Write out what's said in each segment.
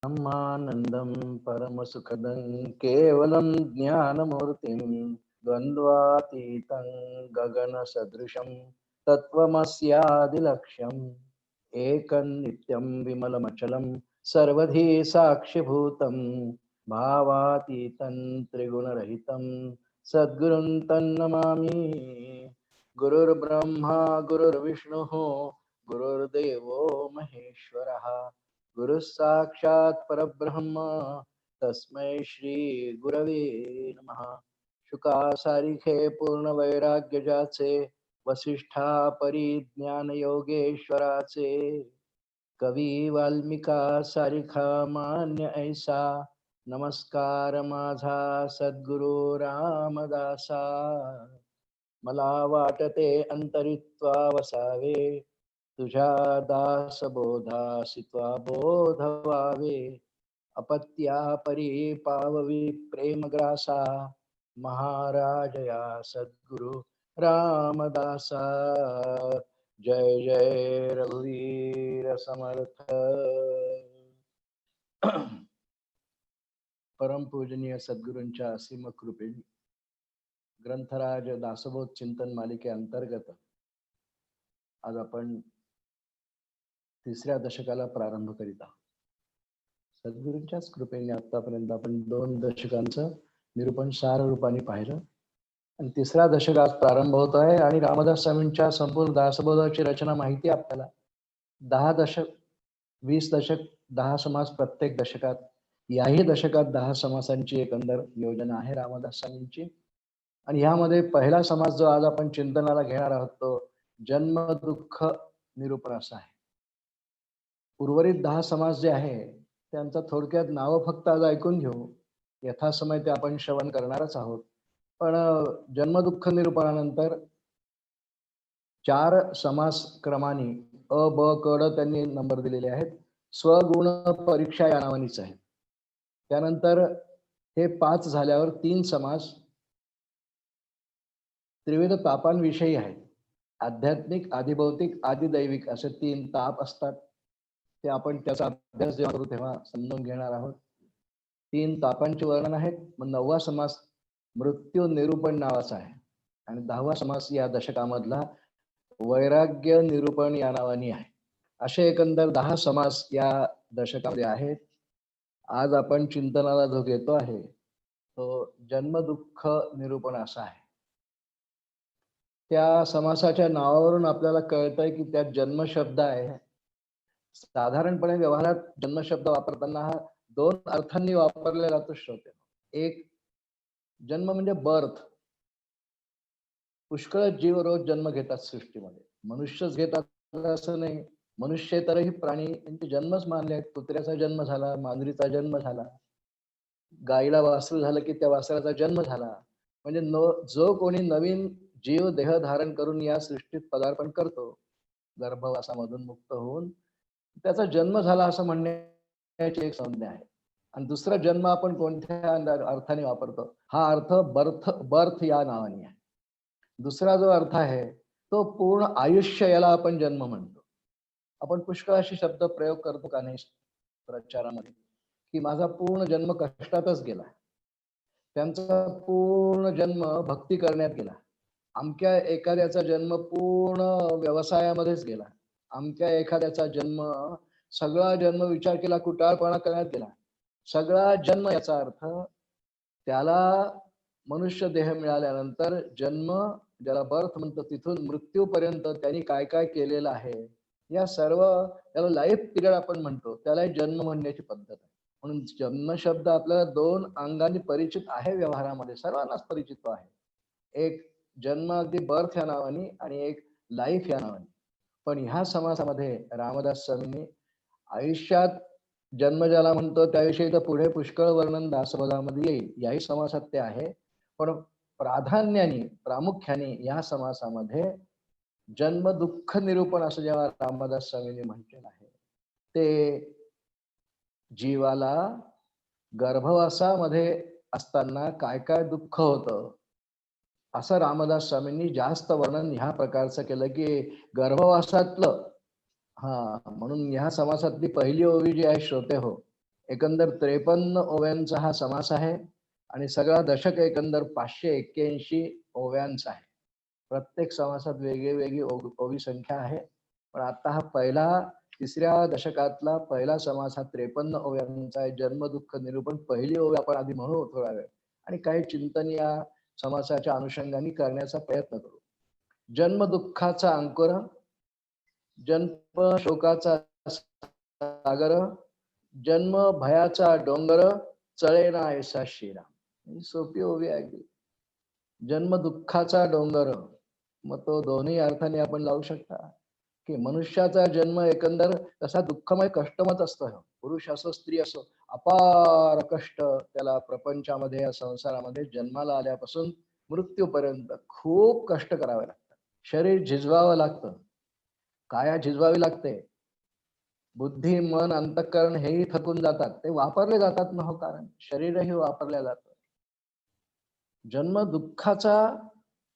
ब्रह्मानन्दं परमसुखदं केवलं ज्ञानमूर्तिं द्वन्द्वातीतं गगनसदृशं तत्त्वमस्यादिलक्ष्यम् एकं नित्यं विमलमचलं सर्वधी साक्षिभूतं भावातीतं त्रिगुणरहितं सद्गुरुं तन्नमामि। गुरुर्ब्रह्मा गुरुर्विष्णुः गुरुर्देवो महेश्वरः गुरुः साक्षात् परब्रह्म तस्मै श्री गुरवे नमः। शुकासारिखे पूर्ण वैराग्य जाचे वसिष्ठा परिज्ञान योगेश्वराचे कवी वाल्मिका सारिखा मान्य ऐसा नमस्कार माझा सद्गुरु रामदासा। मला वाटते अंतरित्वा वसावे तुझ्या दासबोधासित्वा बोध व्हावे अपत्या परी पाववी प्रेमग्रासा महाराजया सद्गुरु रामदासा। जय जय रघुवीर समर्थ। परमपूजनीय सद्गुरूंच्या असीम कृपेने ग्रंथराज दासबोध चिंतन मालिकेअंतर्गत आज आपण तिसऱ्या दशकाला प्रारंभ करीत आहोत. सद्गुरूंच्याच कृपेने आतापर्यंत आपण 2 दशकांचं निरूपण सार रूपाने पाहिलं आणि तिसरा दशक आज प्रारंभ होत आहे आणि रामदास स्वामींच्या संपूर्ण दासबोधाची रचना माहिती आहे आपल्याला. 10 दशक, 20 दशक, 10 समास प्रत्येक दशकात. याही दशकात 10 समासांची एकंदर योजना आहे रामदास स्वामींची. आणि ह्यामध्ये पहिला समास जो आज आपण चिंतनाला घेणार आहोत तो जन्म दुःख निरूपण असा आहे. उर्वरित 10 समास जे आहे त्यांचा थोडक्यात नावं फक्त आज ऐकून घेऊ, यथासमय ते आपण श्रवण करणारच आहोत. पण जन्म दुःख निरूपणानंतर 4 समास क्रमाने अ ब क ड त्यांनी नंबर दिलेले आहेत. स्वगुण परीक्षा या नावानीच आहे. त्यानंतर हे 5 झाल्यावर 3 समास त्रिविध तापांविषयी आहेत. आध्यात्मिक, आधिभौतिक, आदिदैविक असे 3 ताप असतात. ते आपण त्याचा अभ्यास जेव्हा करू तेव्हा समजून घेणार आहोत. 3 तापांचे वर्णन आहेत. मग 9वा समास मृत्यू निरूपण नावाचा आहे आणि 10वा समास या दशकामधला वैराग्य निरूपण या नावाने आहे. असे एकंदर 10 समास या दशकामध्ये आहेत. आज आपण चिंतनाला जो घेतो आहे तो जन्म दुःख निरूपण असा आहे. त्या समासाच्या नावावरून आपल्याला कळतंय की त्यात जन्म शब्द आहे. साधारणपणे व्यवहारात जन्म शब्द वापरताना हा 2 अर्थांनी वापरला जातो श्रोते. एक, जन्म म्हणजे बर्थ. पुष्कळ जीव रोज जन्म घेतात सृष्टीमध्ये. मनुष्यच घेतात असं नाही. मनुष्येतरही प्राणी यांचे जन्मच मानले आहेत. कुत्र्याचा जन्म झाला, मांजरीचा जन्म झाला, गाईला वासरू झालं की त्या वासराचा जन्म झाला. म्हणजे जो कोणी नवीन जीव देह धारण करून या सृष्टीत पदार्पण करतो गर्भवासामधून मुक्त होऊन त्याचा जन्म झाला असं म्हणण्याची एक संज्ञा आहे. आणि दुसरा जन्म आपण कोणत्या अर्थाने वापरतो, हा अर्थ बर्थ या नावाने आहे. दुसरा जो अर्थ आहे तो पूर्ण आयुष्य, याला आपण जन्म म्हणतो. आपण पुष्कळ असे शब्द प्रयोग करतो का नाही प्रचारामध्ये की माझा पूर्ण जन्म कष्टातच गेला, त्यांचा पूर्ण जन्म भक्ती करण्यात गेला, अमक्या एखाद्याचा जन्म पूर्ण व्यवसायामध्येच गेला, अमक्या एखाद्याचा जन्म सगळा जन्म विचार केला कुटाळपणा करण्यात गेला. सगळा जन्म याचा अर्थ त्याला मनुष्य देह मिळाल्यानंतर जन्म, ज्याला बर्थ म्हणतो, तिथून मृत्यूपर्यंत त्यांनी काय काय केलेलं आहे या सर्व, त्याला लाईफ पिरियड आपण म्हणतो, त्याला जन्म म्हणण्याची पद्धत आहे. म्हणून जन्म शब्द आपल्याला 2 अंगांनी परिचित आहे, व्यवहारामध्ये सर्वांनाच परिचित आहे. एक जन्म अगदी बर्थ या नावाने आणि एक लाईफ या नावाने. पण ह्या समासामध्ये रामदास स्वामींनी आयुष्यात जन्म ज्याला म्हणतो त्याविषयी तर पुढे पुष्कळ वर्णन दासबोधामध्ये येईल, याही समासात ते आहे. पण प्राधान्याने प्रामुख्याने या समासामध्ये जन्म दुःख निरूपण असं जेव्हा रामदास स्वामींनी म्हटलेलं आहे, ते जीवाला गर्भवासामध्ये असताना काय काय दुःख होतं असं रामदास स्वामींनी जास्त वर्णन ह्या प्रकारचं केलं की गर्भवासातलं. म्हणून ह्या समासातली पहिली ओवी जी आहे श्रोते हो, एकंदर 53 ओव्यांचा हा समास आहे आणि सगळा दशक एकंदर 581 ओव्यांचा आहे. प्रत्येक समासात वेगळी ओवी संख्या आहे. पण आता हा पहिला 3ऱ्या दशकातला पहिला समास हा 53 ओव्यांचा आहे. जन्म दुःख निरूपण पहिली ओवी आपण आधी म्हणू थोडा वेळ आणि काही चिंतन या समासाच्या अनुषंगाने करण्याचा प्रयत्न करू. जन्म दुःखाचा अंकुर, जन्म शोकाचा सागर, जन्म भयाचा डोंगर, चळेना ऐसा शिरा. ही सोपी ओवी आहे अगदी. जन्म दुःखाचा डोंगर, मग तो दोन्ही अर्थाने आपण लावू शकता की मनुष्याचा जन्म एकंदर तसा दुःखमय कष्टमत असतो. पुरुष असो स्त्री असो, अपार कष्ट त्याला प्रपंचामध्ये या संसारामध्ये जन्माला आल्यापासून मृत्यूपर्यंत खूप कष्ट करावे लागतात. शरीर झिजवावं लागतं, काया झिजवावी लागते, बुद्धी मन अंतःकरण हेही थकून जातात, ते वापरले जातात ना हो, कारण शरीरही वापरल्या जातं. जन्म दुःखाचा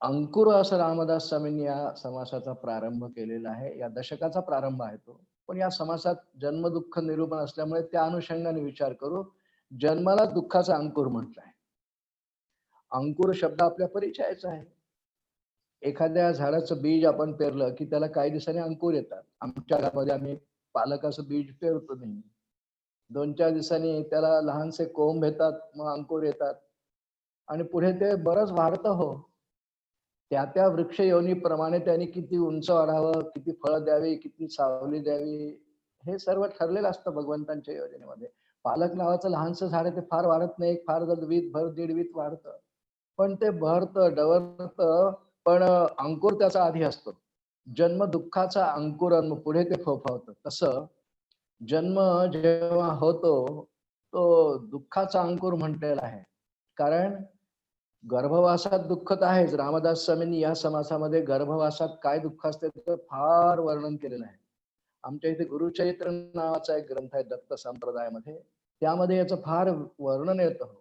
अंकुर असं रामदास स्वामींनी या समासाचा प्रारंभ केलेला आहे. या दशकाचा प्रारंभ आहे तो. पण या समासात जन्म दुःख निरूपण असल्यामुळे त्या अनुषंगाने विचार करू. जन्माला दुःखाचा अंकुर म्हटलाय. अंकुर शब्द आपल्या परिचयाचा आहे. एखाद्या झाडाचं बीज आपण पेरलं की त्याला काही दिवसांनी अंकुर येतात. आमच्या घरामध्ये आम्ही पालकाचं बीज पेरतो नेहमी. 2-4 दिवसांनी त्याला लहानसे कोंब येतात, मग अंकुर येतात आणि पुढे ते बरंच वाढतं हो. त्या वृक्ष योनीप्रमाणे त्यांनी किती उंच वाढावं, किती फळं द्यावी, किती सावली द्यावी, हे सर्व ठरलेलं असतं भगवंतांच्या योजनेमध्ये. पालक नावाचं लहानसं झाड आहे, ते फार वाढत नाही, फार वीत भर 1.5 वीत वाढतं. पण ते बहरतं, डवरतं, पण अंकुर त्याचा आधी असतो. जन्म दुःखाचा अंकुरण पुढे ते फोफावतं. तसं जन्म जेव्हा होतो, तो दुःखाचा अंकुर म्हटलेला आहे. कारण गर्भवासात दुःख तर आहेच. रामदास स्वामींनी या समासामध्ये गर्भवासात काय दुःख असते त्याचं फार वर्णन केलेलं आहे. आमच्या इथे गुरुचरित्र नावाचा एक ग्रंथ आहे दत्त संप्रदायामध्ये, त्यामध्ये याचं फार वर्णन येतं.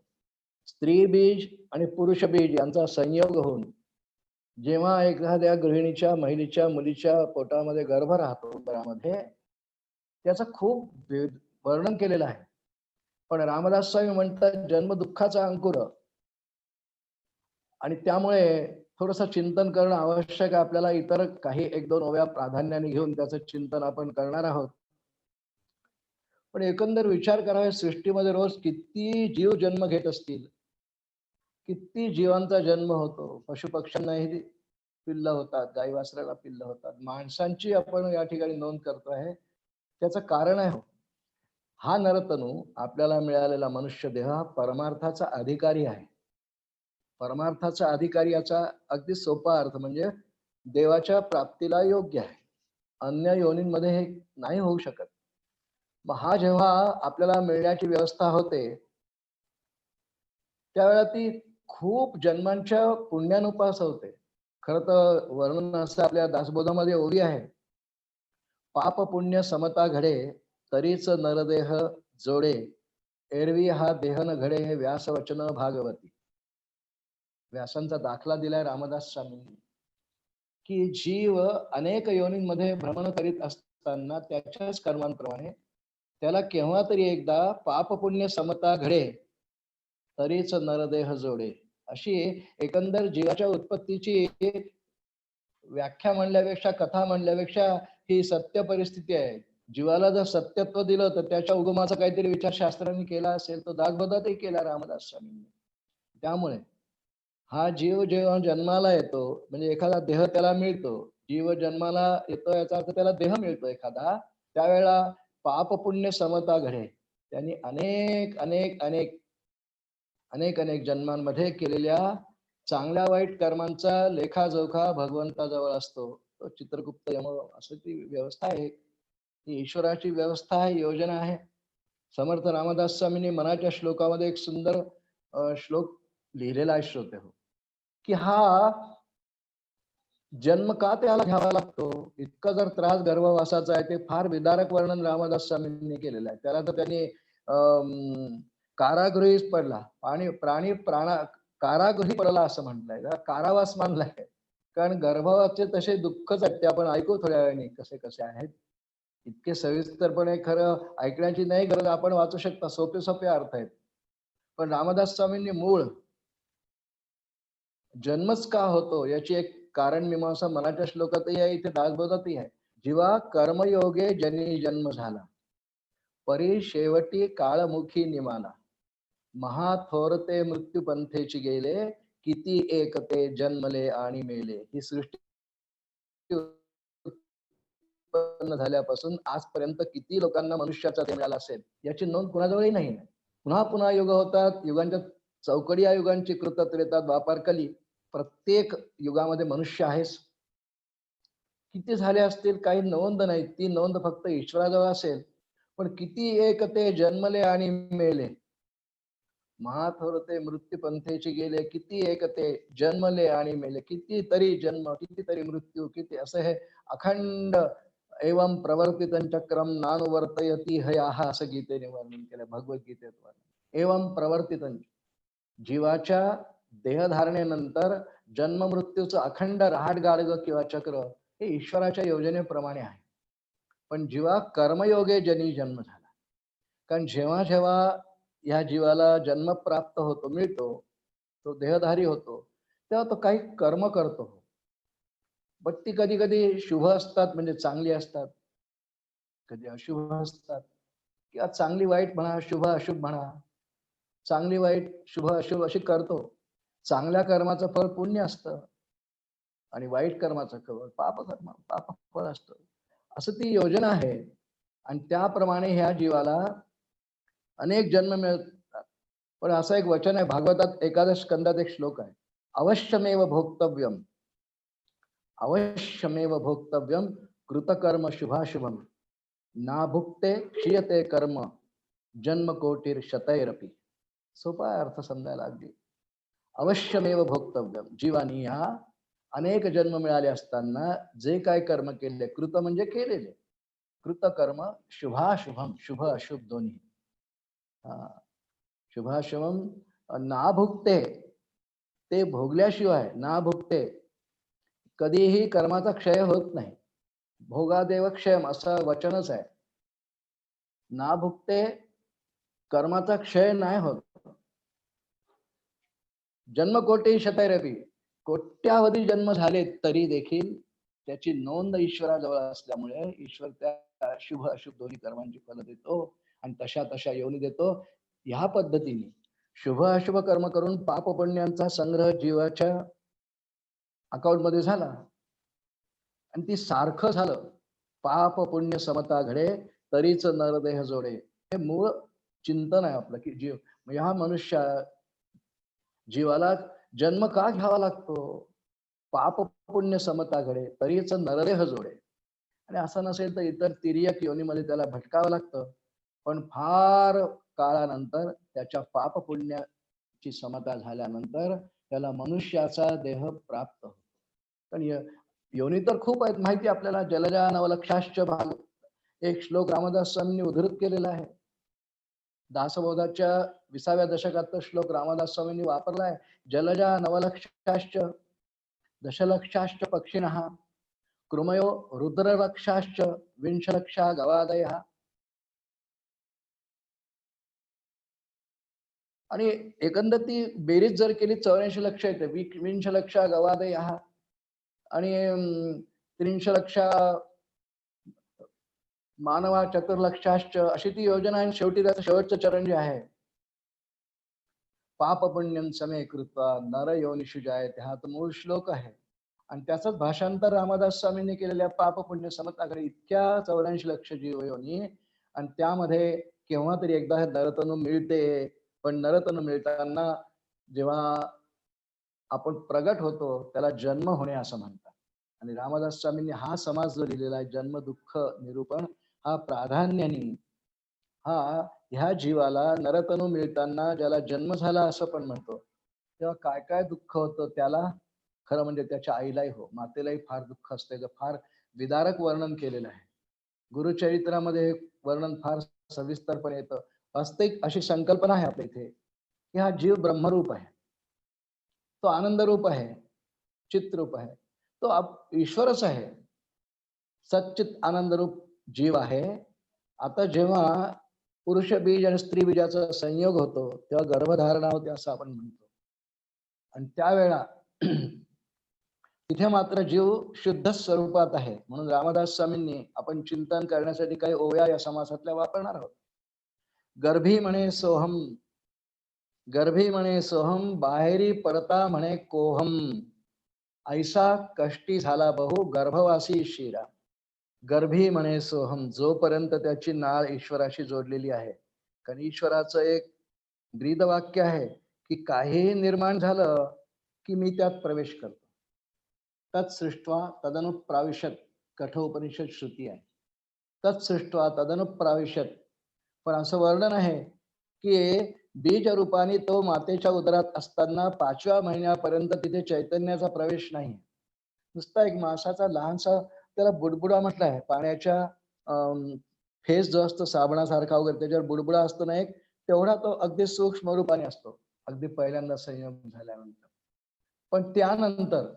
स्त्री बीज आणि पुरुष बीज यांचा संयोग होऊन जेव्हा एखाद्या गृहिणीच्या महिलेच्या मुलीच्या पोटामध्ये गर्भ राहतो उदरामध्ये, त्याचं खूप वर्णन केलेलं आहे. पण रामदास स्वामी म्हणतात जन्म दुःखाचा अंकुर, आणि त्यामुळे थोडंसं चिंतन करणं आवश्यक आहे आपल्याला. इतर काही 1-2 ओव्या प्राधान्याने घेऊन त्याचं चिंतन आपण करणार आहोत. पण एकंदर विचार करावे, सृष्टीमध्ये रोज किती जीव जन्म घेत असतील, किती जीवांचा जन्म होतो. पशुपक्ष्यांनाही पिल्ल होतात, गाई वासराला पिल्ल होतात, माणसांची आपण या ठिकाणी नोंद करतो आहे. त्याचं कारण आहे हा नरतनू आपल्याला मिळालेला मनुष्य देह हा परमार्थाचा अधिकारी आहे. परमार्थाचा अधिकारी याचा अगदी सोपा अर्थ म्हणजे देवाच्या प्राप्तीला योग्य आहे. अन्य योनींमध्ये हे नाही होऊ शकत. मग हा जेव्हा आपल्याला मिळण्याची व्यवस्था होते, त्यावेळेला ती खूप जन्मांच्या पुण्यानुपास होते. खरं तर वर्णन असं आपल्या दासबोधामध्ये ओवी आहे. पाप पुण्य समता घडे, तरीच नरदेह जोडे, एरवी हा देह न घडे, व्यास वचन भागवती. व्यासांचा दाखला दिलाय रामदास स्वामींनी की जीव अनेक योनींमध्ये भ्रमण करीत असताना त्याच्याच कर्मांप्रमाणे त्याला केव्हा तरी एकदा पाप पुण्य समता घडे, तरीच नरदेह जोडे. अशी एकंदर जीवाच्या उत्पत्तीची व्याख्या म्हणल्यापेक्षा, कथा म्हणल्यापेक्षा ही सत्य परिस्थिती आहे. जीवाला जर सत्यत्व दिलं तर त्याच्या उगमाचा काहीतरी विचार शास्त्रांनी केला असेल, तो दासबोधातही केला रामदास स्वामींनी. त्यामुळे हा जीव जेव्हा जन्माला येतो, म्हणजे एखादा देह त्याला मिळतो, जीव जन्माला येतो याचा अर्थ त्याला देह मिळतो एखादा, त्यावेळेला पाप पुण्य समता घडे. त्यांनी अनेक अनेक अनेक अनेक अनेक जन्मांमध्ये केलेल्या चांगल्या वाईट कर्मांचा लेखाजोखा भगवंताजवळ असतो. तो चित्रगुप्त यम असं ती व्यवस्था आहे. ही ईश्वराची व्यवस्था आहे, योजना आहे. समर्थ रामदास स्वामींनी मनाच्या श्लोकामध्ये एक सुंदर श्लोक लिहिलेला आहे श्रोते हो, की हा जन्म का त्याला घ्यावा लागतो, इतका जर त्रास गर्भवासाचा आहे, ते फार विदारक वर्णन रामदास स्वामींनी केलेलं आहे. त्याला तर त्यांनी कारागृहीच पडला आणि प्राणी कारागृही पडला असं म्हटलंय, कारावास मानलाय. कारण गर्भवासाचे तसे दुःखच आहेत, ते आपण ऐकू थोड्या वेळाने कसे कसे आहेत. इतके सविस्तरपणे खरं ऐकण्याची नाही गरज, आपण वाचू शकता, सोपे सोपे अर्थ आहेत. पण रामदास स्वामींनी मूळ जन्मच का होतो याची एक कारण मीमांसा मराठ्या श्लोकातही आहे, इथे दासबोधातही आहे. जीवा कर्मयोगे जनी जन्म झाला, परी शेवटी काळमुखी निमाला, महाथोरते मृत्यू पंथेची गेले, किती एक ते जन्मले आणि मेले. ही सृष्टी उत्पन्न झाल्यापासून आजपर्यंत किती लोकांना मनुष्याचा ते मिळाला असेल याची नोंद कुणाजवळही नाही. पुन्हा पुन्हा युग होतात, युगांच्या चौकडी या युगांची कृतात येतात, द्वापार कली, प्रत्येक युगामध्ये मनुष्य आहेस. किती झाले असतील काही नोंद नाही, ती नोंद फक्त ईश्वराजवळ असेल. पण किती एक ते जन्मले आणि मेले, महाथोरते मृत्यू पंथेची गेले, किती एक ते जन्मले आणि मेले, कितीतरी जन्म, कितीतरी मृत्यू, किती असं हे अखंड एवं प्रवर्तितं चक्रम नानुवर्तयती हयाहा असं गीतेने वर्णन केलं, भगवद्गीतेत वर्णन. एवं प्रवर्तितं, जीवाच्या देहधारणेनंतर जन्म मृत्यूचं अखंड रहाटगाडग किंवा चक्र हे ईश्वराच्या योजनेप्रमाणे आहे. पण जीवा कर्मयोगे जनी जन्म झाला. कारण जेव्हा जेव्हा या जीवाला जन्म प्राप्त होतो, मिळतो, तो देहधारी होतो, तेव्हा तो काही कर्म करतो. पण ती कधी कधी शुभ असतात, म्हणजे चांगली असतात, कधी अशुभ असतात, किंवा चांगली वाईट म्हणा, शुभ अशुभ म्हणा, चांगली वाईट शुभ अशुभ अशी करतो. चांगल्या कर्माचं फळ पुण्य असतं आणि वाईट कर्माचं फळ पाप फळ असतं. असं ती योजना आहे. आणि त्याप्रमाणे ह्या जीवाला अनेक जन्म मिळतात. पण असं एक वचन आहे भागवतात, एकादश स्कंदात एक श्लोक आहे, अवश्यमेव भोक्तव्यम, अवश्यमेव भोक्तव्यम कृतकर्म शुभाशुभम, ना भुक्ते क्षीयते कर्म जन्म कोटीर शतैरपी. सोपा अर्थ समजायला अगदी. अवश्यमेव भोक्तव्यम, जीवानी ह्या अनेक जन्म मिळाले असताना जे काय कर्म केले, कृत म्हणजे केलेले, कृतकर्म शुभाशुभम, शुभ अशुभ दोन्ही, शुभाशुभम ना भुक्ते, ते भोगल्याशिवाय, ना भुक्ते कधीही कर्माचा क्षय होत नाही. भोगादेव क्षयम असं वचनच आहे. ना भुक्ते कर्माचा क्षय नाही होत. जन्मकोटी शतैरपी, कोट्यावधी जन्म झाले तरी देखील त्याची नोंद ईश्वराजवळ असल्यामुळे ईश्वर त्या शुभ अशुभ दोन्ही कर्मांची फल देतो आणि तशा तशा योनी देतो. ह्या पद्धतीने शुभ अशुभ कर्म करून पाप पुण्यांचा संग्रह जीवाच्या अकाउंट मध्ये झाला आणि ती सारखं झालं, पाप पुण्य समता घडे तरीच नरदेह जोडे. हे मूळ चिंतन आहे आपलं, की जीव ह्या मनुष्य जीवाला जन्म का घ्यावा लागतो, पाप पुण्य समता घडे तरीच नरदेह जोडे. आणि असं नसेल तर इतर तिर्यक योनीमध्ये त्याला भटकावं लागतं. पण फार काळानंतर त्याच्या पाप पुण्याची समता झाल्यानंतर त्याला मनुष्याचा देह प्राप्त होतो. पण योनी तर खूप आहेत, माहिती आपल्याला. जलजा नवलक्षाश्च भाग एक श्लोक रामदास स्वामींनी उद्धृत केलेला आहे. दासबोधाच्या 20व्या दशकात तो श्लोक रामदास स्वामींनी वापरला आहे. जलजा नवलक्षाश्च दशलक्षाश्च पक्षिणः कृमयो रुद्रलक्षाश्च विंशलक्षा गवादयः. आणि एकंदर ती बेरीज जर केली 84 लक्ष येते. 20 लक्ष गवादयः आणि 30 लक्ष मानवा चतुर्लक्षाश्च, अशी ती योजना आहे. शेवटी त्याचं शेवटचं चरण जे आहे, पाप पुण्यं समे कृत्वा नर योनिषु जायते, हा तो मूळ श्लोक आहे. आणि त्याचंच भाषांतर रामदास स्वामींनी केलेल्या पाप पुण्य समताकडे इतक्या 84 लक्ष जीव योनी, आणि त्यामध्ये केव्हा तरी एकदा नरतनू मिळते. पण नरतनू मिळताना जेव्हा आपण प्रगट होतो त्याला जन्म होणे असं म्हणतात. आणि रामदास स्वामींनी हा समाज जो लिहिलेला आहे, जन्म दुःख निरूपण, हा प्राधान्याने हा ह्या जीवाला नरतनू मिळताना ज्याला जन्म झाला असं पण म्हणतो, तेव्हा काय काय दुःख होतं त्याला. खरं म्हणजे त्याच्या आईलाही मातेलाही फार दुःख असते. फार विदारक वर्णन केलेलं आहे गुरुचरित्रामध्ये. वर्णन फार सविस्तरपणे येतं. वास्तविक अशी संकल्पना आहे आपल्या इथे की हा जीव ब्रह्मरूप आहे, तो आनंद रूप आहे, चित्रूप आहे, तो ईश्वरच आहे, सच्चित आनंद रूप जीव आहे. आता जेव्हा पुरुष बीज आणि स्त्री बीजाचा संयोग होतो तेव्हा गर्भधारणा होते असं आपण म्हणतो. आणि त्यावेळेला तिथे मात्र जीव शुद्ध स्वरूपात आहे. म्हणून रामदास स्वामींनी आपण चिंतन करण्यासाठी काही ओव्या या समासातल्या वापरणार आहोत. गर्भी म्हणे सोहम, गर्भी म्हणे सोहम, बाहेरी परता म्हणे कोहम, ऐसा कष्टी झाला बहु गर्भवासी शिरा. गर्भी म्हणे सोहम, जोपर्यंत त्याची नाळ ईश्वराशी जोडलेली आहे. कारण ईश्वराचं एक ब्रीदवाक्य आहे की काहीही निर्माण झालं की मी त्यात प्रवेश करतो. तत्सृष्ट्वा तदनुप्राविशत कठोपनिषद श्रुती आहे. तत्सृष्ट्वा तदनुप्राविशत, पण असं वर्णन आहे की बीज रूपाने तो मातेच्या उदरात असताना 5व्या महिन्यापर्यंत तिथे चैतन्याचा प्रवेश नाही. नुसता एक मासाचा लहानसा त्याला बुडबुडा म्हटलाय. पाण्याच्या फेस जो असतो साबणासारखा वगैरे त्याच्यावर बुडबुडा असतो ना एक, तेवढा तो अगदी सूक्ष्म रूपाने असतो अगदी पहिल्यांदा संयोग झाल्यानंतर. पण त्यानंतर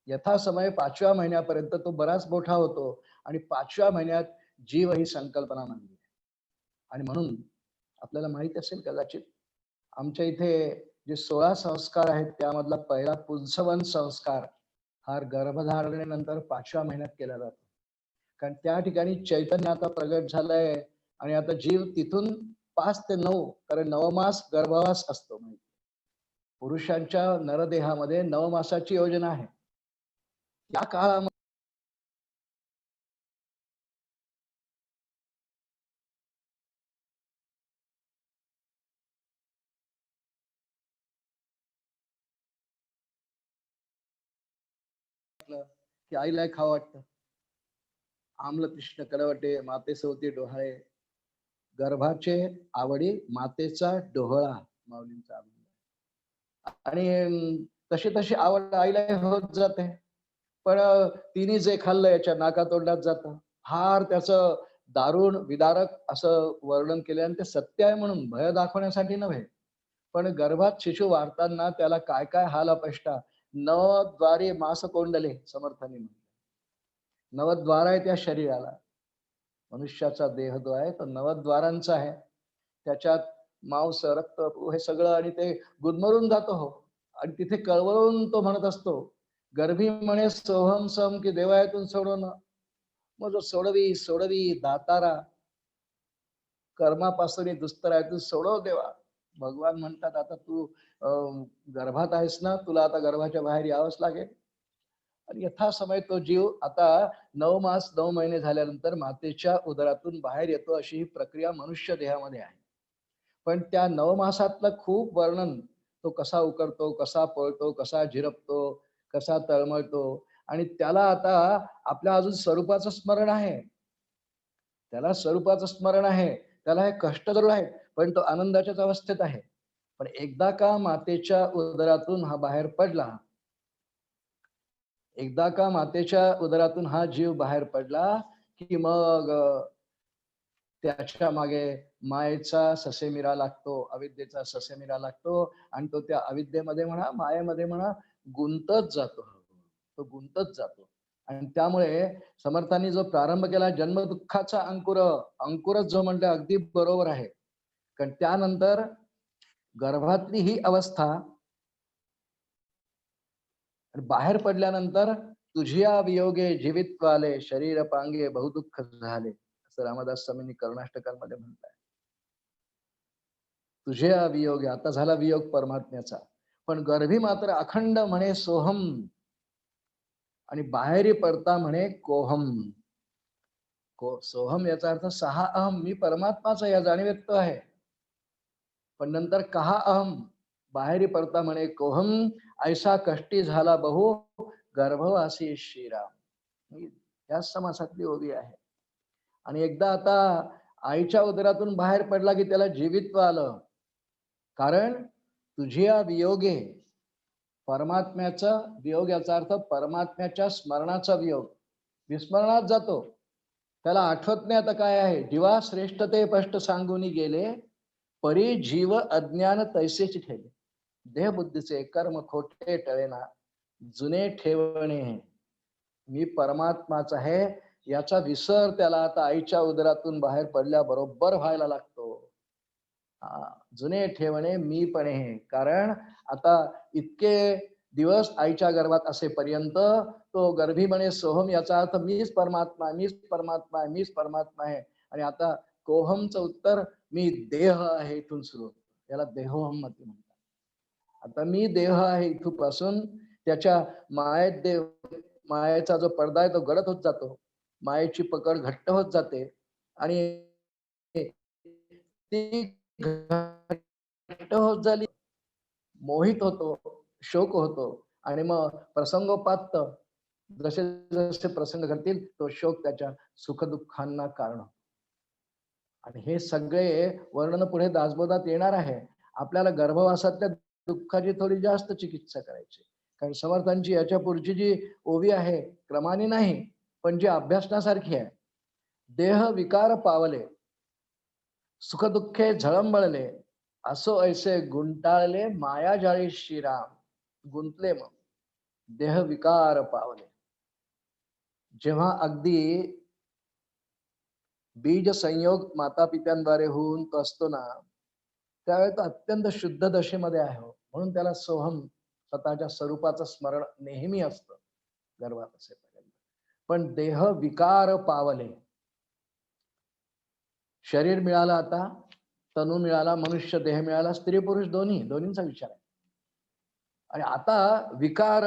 यथासमय 5व्या महिन्यापर्यंत तो बराच मोठा होतो आणि 5व्या महिन्यात जीव ही संकल्पना मानली. आणि म्हणून आपल्याला माहित असेल कदाचित आमच्या इथे जे 16 संस्कार आहेत त्यामधला पहिला पुंसवन संस्कार हा गर्भधारणेनंतर 5व्या महिन्यात केला जातो. कारण त्या ठिकाणी चैतन्य आता प्रगट झालंय आणि आता जीव तिथून 5 ते 9, कारण 9 मास गर्भवास असतो. पुरुषांच्या नरदेहामध्ये 9 मासाची योजना आहे. या काळामध्ये की आईला खावं वाटतं. आम्ल कृष्ण कडवटे माते सोती डोहाळे, गर्भाचे आवडी मातेचा डोहळा माऊलींचा. आणि तशी तशी आवड आईला होत जाते. पण तिने जे खाल्लं याच्या नाकातोंडात जातं. फार त्याचं दारुण विदारक असं वर्णन केलं आणि ते सत्य आहे म्हणून भय दाखवण्यासाठी नव्हे. पण गर्भात शिशु वाढताना त्याला काय काय हाल अपेष्टा. नवद्वारे मास कोंडले समर्थांनी म्हटलं. नवद्वार आहे त्या शरीराला. मनुष्याचा देह जो आहे तो नवद्वारांचा आहे. त्याच्यात मांस रक्त हे सगळं आणि ते गुदमरून जातो हो. आणि तिथे कळवळून तो म्हणत असतो, गर्भी म्हणे सोहम सम की देवायातून सोडवणं. मग जो सोडवी सोडवी दातारा, कर्मापासून दुस्तरातून सोडव देवा. भगवान म्हणतात आता तू गर्भात आहेस ना, तुला आता गर्भाच्या बाहेर यावंच लागेल. आणि यथासमय तो जीव आता 9 मास 9 महिने झाल्यानंतर मातेच्या उदरातून बाहेर येतो. अशी ही प्रक्रिया मनुष्य देहामध्ये आहे. पण त्या 9 मासातलं खूप वर्णन, तो कसा उकरतो, कसा पळतो, कसा झिरपतो, कसा तळमळतो. आणि त्याला आता आपल्या अजून स्वरूपाचं स्मरण आहे. त्याला स्वरूपाचं स्मरण आहे. त्याला हे कष्ट जरूर आहे, पण तो आनंदाच्याच अवस्थेत आहे. पण एकदा का मातेच्या उदरातून हा बाहेर पडला, एकदा का मातेच्या उदरातून हा जीव बाहेर पडला की मग त्याच्या मागे मायेचा ससेमिरा लागतो, अविद्येचा ससेमिरा लागतो आणि तो त्या अविद्येमध्ये म्हणा मायेमध्ये म्हणा गुंतत जातो. तो गुंतत जातो. आणि त्यामुळे समर्थांनी जो प्रारंभ केला जन्म दुःखाचा अंकुरच जो म्हणलं अगदी बरोबर आहे. कारण त्यानंतर गर्भातली ही अवस्था बाहेर पडल्यानंतर तुझिया वियोगे जीवित्वाले शरीर पांगे बहुदुःख झाले असं रामदास स्वामींनी करुणाष्टकांमध्ये म्हणताय. तुझ्या वियोगे, आता झाला वियोग परमात्म्याचा, पण गर्भी मात्र अखंड म्हणे सोहम आणि बाहेरी पडता म्हणे कोहम. सोहम याचा अर्थ 6 अहम, मी परमात्माचा या जाणीवेत आहे. पण नंतर कहा अहम, बाहेरी पडता म्हणे कोहम, ऐसा कष्टी झाला बहु गर्भवासी श्रीराम. या समासातली ओवी आहे. आणि एकदा आता आईच्या उदरातून बाहेर पडला की त्याला जीवित्व आलं. कारण तुझ्या वियोगे, परमात्म्याचा वियोग याचा अर्थ परमात्म्याच्या स्मरणाचा वियोग. विस्मरणात जातो, त्याला आठवत नाही आता काय आहे. जीवा श्रेष्ठ ते स्पष्ट सांगून गेले, परी जीव अज्ञान तैसेच ठेले. देहबुद्धीचे कर्म खोटे टळेना, जुने ठेवणे मी परमात्माच आहे याचा विसर त्याला आता आईच्या उदरातून बाहेर पडल्याबरोबर व्हायला लागतो. जुने ठेवणे मीपणे हे. कारण आता इतके दिवस आईच्या गर्भात असेपर्यंत तो गर्भी म्हणे सोहम, याचा अर्थ मीच परमात्मा, मीच परमात्मा, मीच परमात्मा आहे. आणि आता कोहमचं उत्तर मी देह आहे इथून सुरू होतं. याला देहोहमती म्हणतात. आता मी देह आहे इथून पासून त्याच्या मायेचा जो पडदा आहे तो गडद होत जातो. मायेची पकड घट्ट होत जाते आणि ती घट्ट होत झाली, मोहित होतो, शोक होतो आणि मग प्रसंगोपात जसे जसे प्रसंग घडतील तो शोक त्याच्या सुखदुःखांना कारण होतो. आणि हे सगळे वर्णन पुढे दासबोधात येणार आहे. आपल्याला गर्भवासातल्या दुःखाची थोडी जास्त चिकित्सा करायची, कारण समर्थांची याच्या पुढची जी ओवी आहे क्रमाने नाही पण जी अभ्यासनासारखी आहे. देह विकार पावले, सुखदुःखे झळंबळले, असो ऐसे गुंटाळले माया जाळी श्रीराम. गुंतले मग देह विकार पावले. जेव्हा अगदी बीज संयोग माता पित्यांद्वारे होऊन तो असतो ना, त्यावेळेस तो अत्यंत शुद्ध दशेमध्ये आहे, म्हणून त्याला सोहम स्वतःच्या स्वरूपाचं स्मरण नेहमी असतं गर्भात असेपर्यंत. पण देह विकार पावले, शरीर मिळालं, आता तनु मिळाला, मनुष्य देह मिळाला, स्त्री पुरुष दोन्हींचा विचार आहे. आणि आता विकार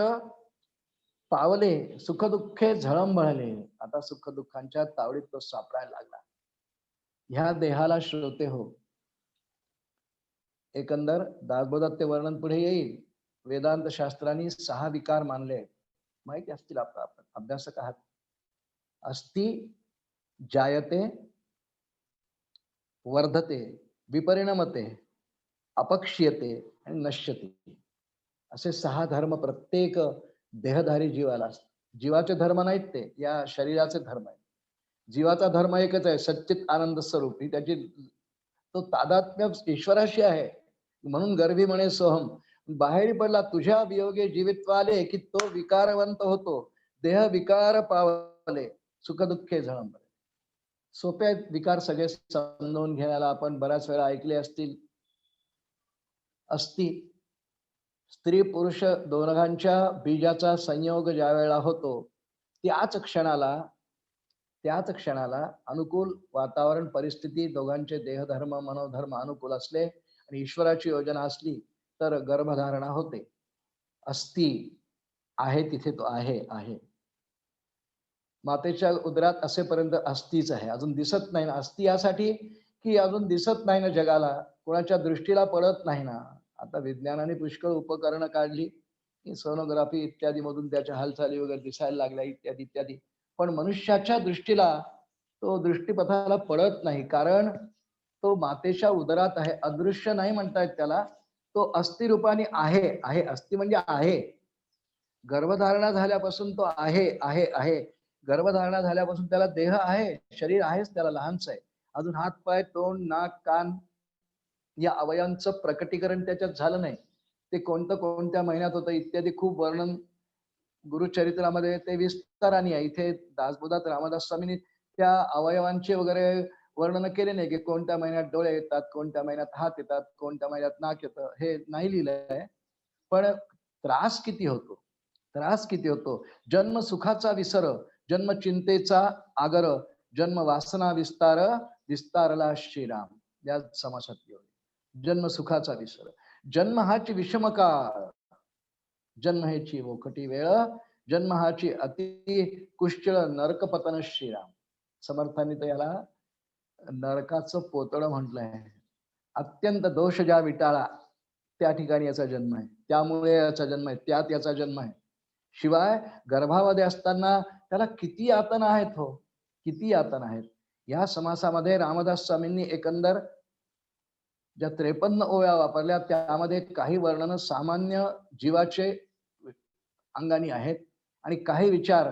पावले, सुखदुःखे झळंबळले, आता सुखदुःखांच्या तावडीत तो सापडायला लागला. ह्या देहाला श्रोते हो, एकंदर दासबोधात ते वर्णन पुढे येईल. वेदांत शास्त्रांनी 6 विकार मानले, माहिती असतील, आपण अभ्यासक आहात. अस्ति, जायते, वर्धते, विपरिणमते, अपक्ष्यते आणि नश्यते, असे 6 धर्म प्रत्येक देहधारी जीवाला असतात. जीवाचे धर्म नाहीत ते, या शरीराचे धर्म आहेत. जीवाचा धर्म एकच आहे, सच्चित आनंद स्वरूप. त्याची तो तादात्म्य ईश्वराशी आहे, म्हणून गर्भी म्हणे सोहम. बाहेर पडला तुझ्या वियोगे जीवित्वाले की तो विकारवंत होतो. देह विकार पावले, सुखदुःखे झळंबले. सोपे विकार सगळे समजून घ्यायला. आपण बऱ्याच वेळा ऐकले असतील. अस्ति, स्त्री पुरुष दोघांच्या बीजाचा संयोग ज्या वेळेला होतो त्याच क्षणाला अनुकूल वातावरण परिस्थिती, दोघांचे देहधर्म मनोधर्म अनुकूल असले आणि ईश्वराची योजना असली तर गर्भधारणा होते. अस्ति आहे तिथे तो आहे. मातेच्या उदरात असेपर्यंत अस्तिच आहे, अजून दिसत नाही ना. अस्ति यासाठी की अजून दिसत नाही ना जगाला, कोणाच्या दृष्टीला पडत नाही ना. आता विज्ञानाने पुष्कळ उपकरणं काढली, सोनोग्राफी इत्यादी मधून त्याच्या हालचाली वगैरे दिसायला लागल्या इत्यादी इत्यादी. पण मनुष्याच्या दृष्टीला तो दृष्टीपथाला पडत नाही, कारण तो मातेच्या उदरात आहे. अदृश्य नाही म्हणतायत त्याला, तो अस्थि रूपाने आहे. अस्थि म्हणजे आहे. गर्भधारणा झाल्यापासून तो आहे. गर्भधारणा झाल्यापासून त्याला देह आहे, शरीर आहेच त्याला, लहानच आहे. अजून हात पाय तोंड नाक कान या अवयांचं प्रकटीकरण त्याच्यात झालं नाही. ते कोणत्या महिन्यात होतं इत्यादी खूप वर्णन गुरुचरित्रामध्ये ते विस्ताराने आहे. इथे दासबोधात रामदास स्वामींनी त्या अवयवांचे वगैरे वर्णन केले नाही, की कोणत्या महिन्यात डोळे येतात, कोणत्या महिन्यात हात येतात, कोणत्या महिन्यात नाक येतं, हे नाही लिहिलंय. पण त्रास किती होतो. जन्म सुखाचा विसर, जन्म चिंतेचा आगर, जन्म वासना विस्तारला श्रीराम. या समासात जन्म सुखाचा विसर, जन्म हाची विषम काळ, जन्म ह्याची मोकटी वेळ, जन्म हाची अति कुश्चळ नरकपतन श्रीराम. समर्थांनी तर याला नरकाचं पोतळ म्हटलंय. अत्यंत दोष ज्या विटाळा त्या ठिकाणी याचा जन्म आहे, त्यामुळे याचा जन्म आहे, त्यात याचा जन्म आहे. शिवाय गर्भामध्ये असताना त्याला किती यातना आहेत हो, किती यातना आहेत. या समासामध्ये रामदास स्वामींनी एकंदर ज्या 53 ओव्या वापरल्या त्यामध्ये काही वर्णन सामान्य जीवाचे अंगानी आहेत आणि काही विचार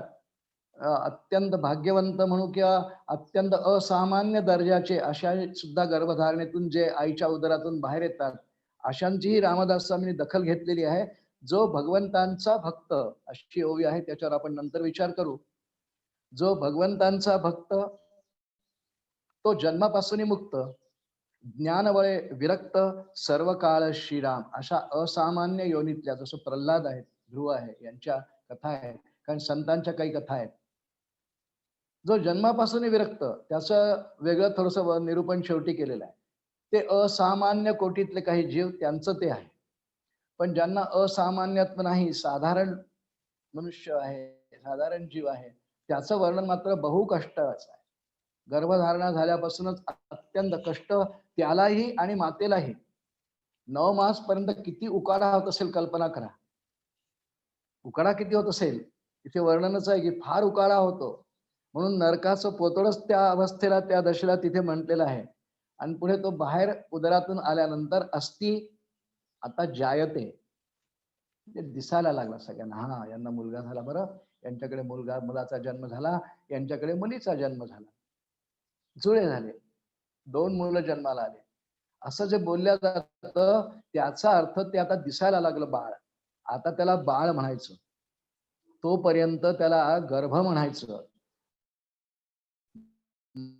अत्यंत भाग्यवंत म्हणू किंवा अत्यंत असामान्य दर्जाचे अशा सुद्धा गर्भधारणेतून जे आईच्या उदरातून बाहेर येतात, अशांचीही रामदास स्वामींनी दखल घेतलेली आहे. जो भगवंतांचा भक्त, अशी ओवी आहे, त्याच्यावर आपण नंतर विचार करू. जो भगवंतांचा भक्त तो जन्मापासूनही मुक्त, ज्ञानवळे विरक्त, सर्व काळ श्रीराम. अशा असामान्य योनीतल्या, जसं प्रल्हाद आहेत, ध्रुव आहे, यांच्या कथा आहेत, कारण संतांच्या काही कथा आहेत. जो जन्मापासूनही विरक्त, त्याचं वेगळं थोडस निरूपण शेवटी केलेलं आहे. ते असामान्य कोटीतले काही जीव त्यांचं ते आहे. पण ज्यांना असामान्यत्व नाही, साधारण मनुष्य आहे, साधारण जीव आहे, त्याचं वर्णन मात्र बहु कष्टाचं आहे. गर्भधारणा झाल्यापासूनच अत्यंत कष्ट त्यालाही आणि मातेलाही. 9 मास पर्यंत किती उकाडा होत असेल कल्पना करा. उकाडा किती होत असेल इथे वर्णनच आहे की फार उकाडा होतो. म्हणून नरकाचं पोतळच त्या अवस्थेला, त्या दशेला तिथे म्हटलेलं आहे. आणि पुढे तो बाहेर उदरातून आल्यानंतर अस्ति आता जायते, दिसायला लागला सगळ्यांना. हा, यांना मुलगा झाला, बरं, यांच्याकडे मुलाचा जन्म झाला, यांच्याकडे मुलीचा जन्म झाला, जुळे झाले, 2 मुलं जन्माला आले, असं जे बोलल्या जातं त्याचा अर्थ ते आता दिसायला लागलं बाळ. आता त्याला बाळ म्हणायचं, तोपर्यंत त्याला गर्भ म्हणायचं.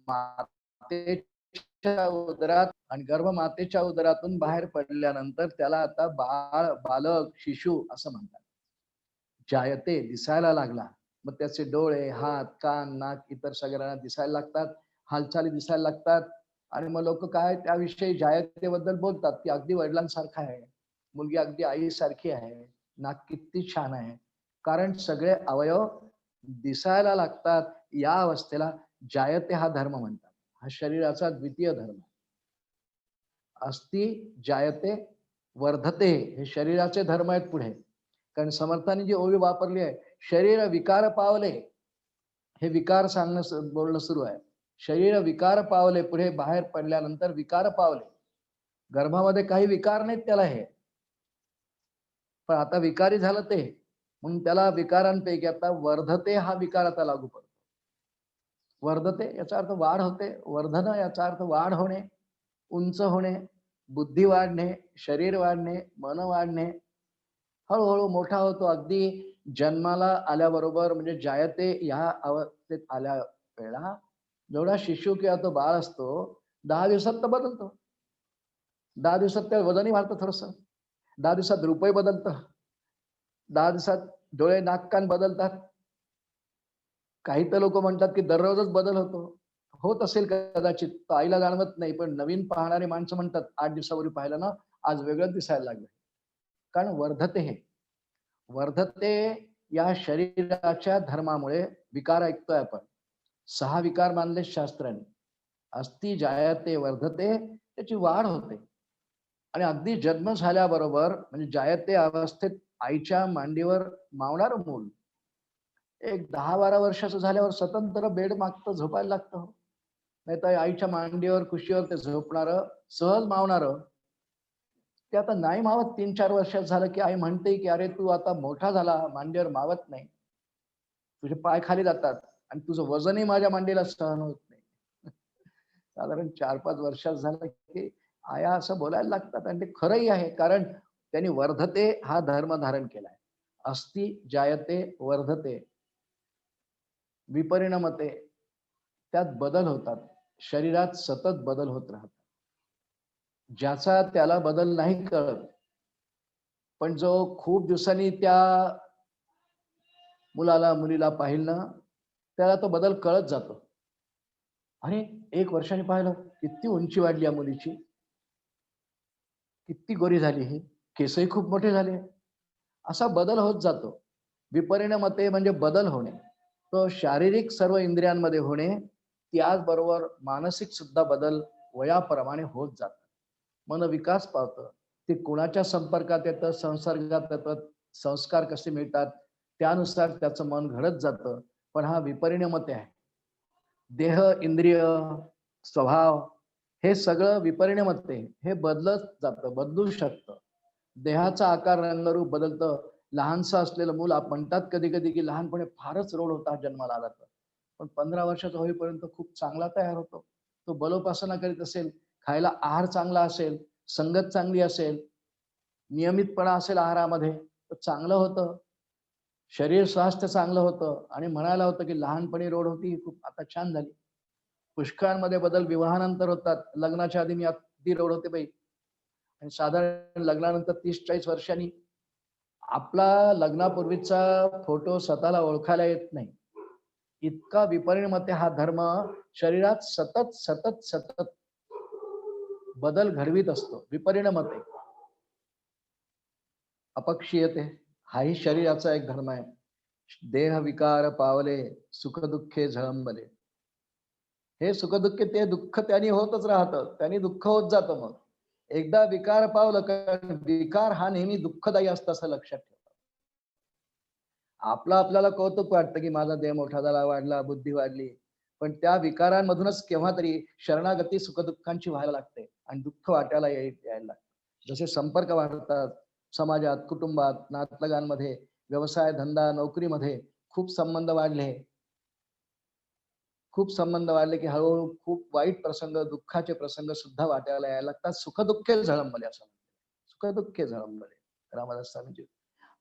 मातेच्या उदरात आणि गर्भ मातेच्या उदरातून बाहेर पडल्यानंतर त्याला आता बाळ, बालक, शिशु असं म्हणतात. जायते, दिसायला लागला. मग त्याचे डोळे, हात, कान, नाक, इतर सगळ्यांना दिसायला लागतात, हालचाली दिसायला लागतात. आणि मग लोक काय त्याविषयी जायतेबद्दल बोलतात की अगदी वडिलांसारखा आहे, मुलगी अगदी आईसारखी आहे, नाक किती छान आहे. कारण सगळे अवयव दिसायला लागतात. या अवस्थेला जायते हा धर्म म्हणतात. हा शरीराचा द्वितीय धर्म. अस्ति जायते वर्धते, हे शरीराचे धर्म आहेत पुढे. कारण समर्थांनी जी ओवी वापरली आहे, शरीर विकार पावले, हे विकार सांगणं बोलणं सुरू आहे. शरीर विकार पावले, पुढे बाहेर पडल्यानंतर विकार पावले. गर्भामध्ये काही विकार नाहीत त्याला, हे पण आता विकारी झालं ते, म्हणून त्याला विकारांपैकी आता वर्धते हा विकार आता लागू पडतो. वर्धते याचा अर्थ वाढ होते, वर्धन याचा अर्थ वाढ होणे, उंच होणे, बुद्धी वाढणे, शरीर वाढणे, मन वाढणे, हळूहळू मोठा होतो. अगदी जन्माला आल्याबरोबर म्हणजे जायते ह्या अवस्थेत आल्या वेळेला जेवढा शिशु किंवा तो बाळ असतो, 10 दिवसात तर बदलतो. 10 दिवसात त्या वजनही वाढतं थोडस, 10 दिवसात रुपये बदलतं, 10 दिवसात डोळे, नाक, कान बदलतात. काही तर लोक म्हणतात की दररोजच बदल होतो. होत असेल कदाचित, तो आईला जाणवत नाही, पण नवीन पाहणारी माणसं म्हणतात 8 दिवसापूर्वी पाहिलं ना, आज वेगळंच दिसायला लागलं. कारण वर्धते, हे वर्धते या शरीराच्या धर्मामुळे विकार ऐकतोय आपण. 6 विकार मानले शास्त्राने. अस्ति जायते वर्धते, त्याची वाढ होते. आणि अगदी जन्म झाल्याबरोबर म्हणजे जायते अवस्थेत आईच्या मांडीवर मावणार मूल एक 10-12 वर्षाचं झाल्यावर स्वतंत्र बेड मागतं, झोपायला लागतं. नाही तर आईच्या मांडीवर, कुशीवर ते झोपणार, सहज मावणार. ते आता नाही मावत. 3-4 वर्षात झालं की आई म्हणते की अरे तू आता मोठा झाला, मांडीवर मावत नाही, तुझे पाय खाली जातात आणि तुझं वजनही माझ्या मांडीला सहन होत नाही. साधारण 4-5 वर्षात झालं की आया असं बोलायला लागतात. आणि ते खरंही आहे, कारण त्यांनी वर्धते हा धर्म धारण केलाय. अस्ति जायते वर्धते, विपरिणमते, त्यात बदल होतात. शरीरात सतत बदल होत राहतात. ज्याचा त्याला बदल नाही कळत, पण जो खूप दिवसांनी त्या मुलाला, मुलीला पाहिलं ना, त्याला तो बदल कळत जातो. अरे 1 वर्षाने पाहिलं, किती उंची वाढली या मुलीची, किती गोरी झाली ही, केसही खूप मोठे झाले. असा बदल होत जातो. विपरिणमते म्हणजे बदल होणे. तो शारीरिक सर्व इंद्रियांमध्ये होणे, त्याचबरोबर मानसिक सुद्धा बदल वयाप्रमाणे होत जातात. मन विकास पावतं. ते कोणाच्या संपर्कात येतं, संसर्गात येतं, संस्कार कसे मिळतात त्यानुसार त्याचं मन घडत जातं. पण हा विपरिणमते आहे. देह, इंद्रिय, स्वभाव हे सगळं विपरिणमते, हे बदलत जातं, बदलू शकतं. देहाचा आकार, रंगरूप बदलतं. लहानसं असलेलं मूल, आपण म्हणतात कधी कधी की लहानपणी फारच रोड होता जन्माला आला तर, पण 15 वर्षाचा होईपर्यंत खूप चांगला तयार होतो. तो बलोपासना करीत असेल, खायला आहार चांगला असेल, संगत चांगली असेल, नियमितपणा असेल आहारामध्ये, तर चांगलं होतं. शरीर स्वास्थ्य चांगलं होतं आणि म्हणायला होतं की लहानपणी रोड होती खूप आता छान झाली. पुष्कळांमध्ये बदल विवाहानंतर होतात. लग्नाच्या आधी मी अगदी रोड होते बाई आणि साधारण लग्नानंतर 30-40 वर्षांनी आपला लग्नापूर्वीचा फोटो स्वतःला ओळखायला येत नाही. इतका विपरिणमते हा धर्म शरीरात सतत सतत सतत बदल घडवीत असतो. विपरिणमते अपक्षीयते हाही शरीराचा एक धर्म आहे. देह विकार पावले सुखदुःखे झळंबले. हे सुखदुःख ते दुःख त्यांनी होतच राहतं, त्यांनी दुःख होत जातं. मग एकदा विकार पावलं कारण विकार हा नेहमी दुःखदायी असतं असं लक्षात ठेवा. आपल्याला कौतुक वाटतं की माझा देह मोठा झाला, वाढला, बुद्धी वाढली, पण त्या विकारांमधूनच केव्हा तरी शरणागती सुखदुःखांची व्हायला लागते आणि दुःख वाटायला यायला लागतं. जसे संपर्क वाढतात समाजात, कुटुंबात, नातलगांमध्ये, व्यवसाय धंदा नोकरीमध्ये खूप संबंध वाढले की हळूहळू खूप वाईट प्रसंग, दुःखाचे प्रसंग सुद्धा वाटायला यायला लागतात. सुखदुःखे झळंबले असं म्हणतात. सुखदुःखे झळंबले रामदास स्वामींची.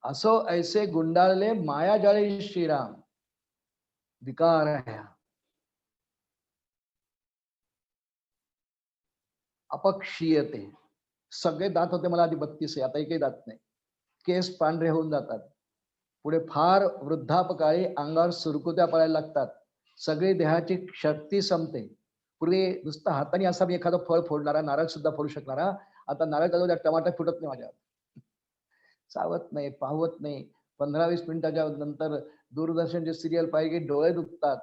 असो ऐसे गुंडाळले मायाजाळी श्रीराम विकार आहे अपक्षीयते. सगळे दात होते मला आधी 32 आहे, आता एकही दात नाही. केस पांढरे होऊन जातात. पुढे फार वृद्धापकाळी अंगावर सुरकुत्या पडायला लागतात. सगळी देहाची शक्ती संपते. पूर्वी नुसतं हाताने असा मी एखादं फळ फोडणारा, नारळ सुद्धा फोडू शकणारा, आता नारळ टमाटर फुटत नाही माझ्यावर. चावत नाही, पाहवत नाही. 15-20 मिनिटाच्या नंतर दूरदर्शनचे सिरियल पाहिजे डोळे दुखतात,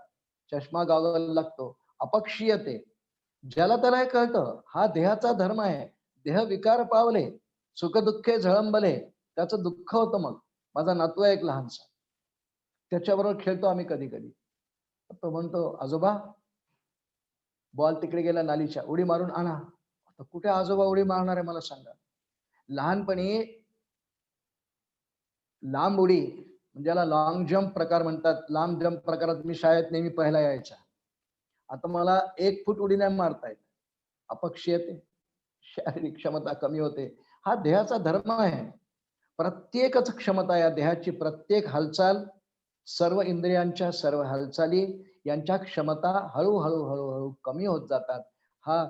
चष्मा गावायला लागतो. अपक्षीयते. ज्याला त्याला हे कळतं हा देहाचा धर्म आहे. देह विकार पावले सुखदुःखे झळंबले. त्याचं दुःख होतं. मग माझा नातू आहे एक लहानसा, त्याच्याबरोबर खेळतो आम्ही कधी कधी. तो म्हणतो आजोबा बॉल तिकडे गेला नालीच्या, उडी मारून आणा. कुठे आजोबा उडी मारणार आहे मला सांगा. लहानपणी लांब उडी म्हणजे ज्याला लॉंग जम्प प्रकार म्हणतात, लांब जम्प प्रकारात मी शाळेत नेहमी पहिला यायचा. आता मला 1 फूट उडी नाही मारता येत. अपक्षीयते. शारीरिक क्षमता कमी होते. हा देहाचा धर्म आहे. प्रत्येकच क्षमता या देहाची प्रत्येक हालचाल, सर्व इंद्रियांच्या सर्व हालचाली यांच्या क्षमता हळूहळू हळूहळू कमी होत जातात. हा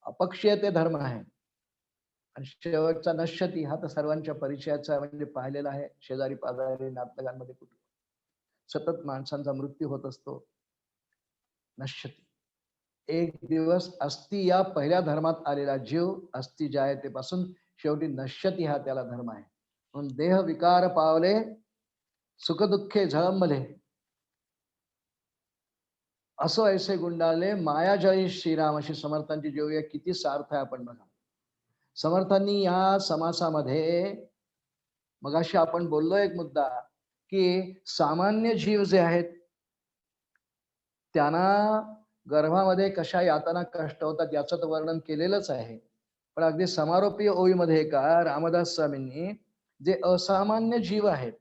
अपक्षीयते धर्म आहे. आणि शेवटचा नश्यती हा तर सर्वांच्या परिचयाचा म्हणजे पाहिलेला आहे. शेजारी पाजारी नातलगांमध्ये कुठे सतत माणसांचा मृत्यू होत असतो. नश्यती. एक दिवस अस्थि या पहिल्या धर्मात आलेला जीव अस्थि जायते पासून शेवटी नश्यती हा त्याला धर्म आहे. म्हणून देह विकार पावले सुखदुःखे झळंबले. असो ऐसे गुंडाले मायाजळी श्रीराम अशी समर्थांची जेवूया किती सार्थ आहे आपण बघा. समर्थांनी या समासामध्ये मगाशी आपण बोललो एक मुद्दा की सामान्य जीव जे आहेत त्यांना गर्भामध्ये कशा यातना कष्ट होतात याचं तर वर्णन केलेलंच आहे. पण अगदी समारोपीय ओळीमध्ये का रामदास स्वामींनी जे असामान्य जीव आहेत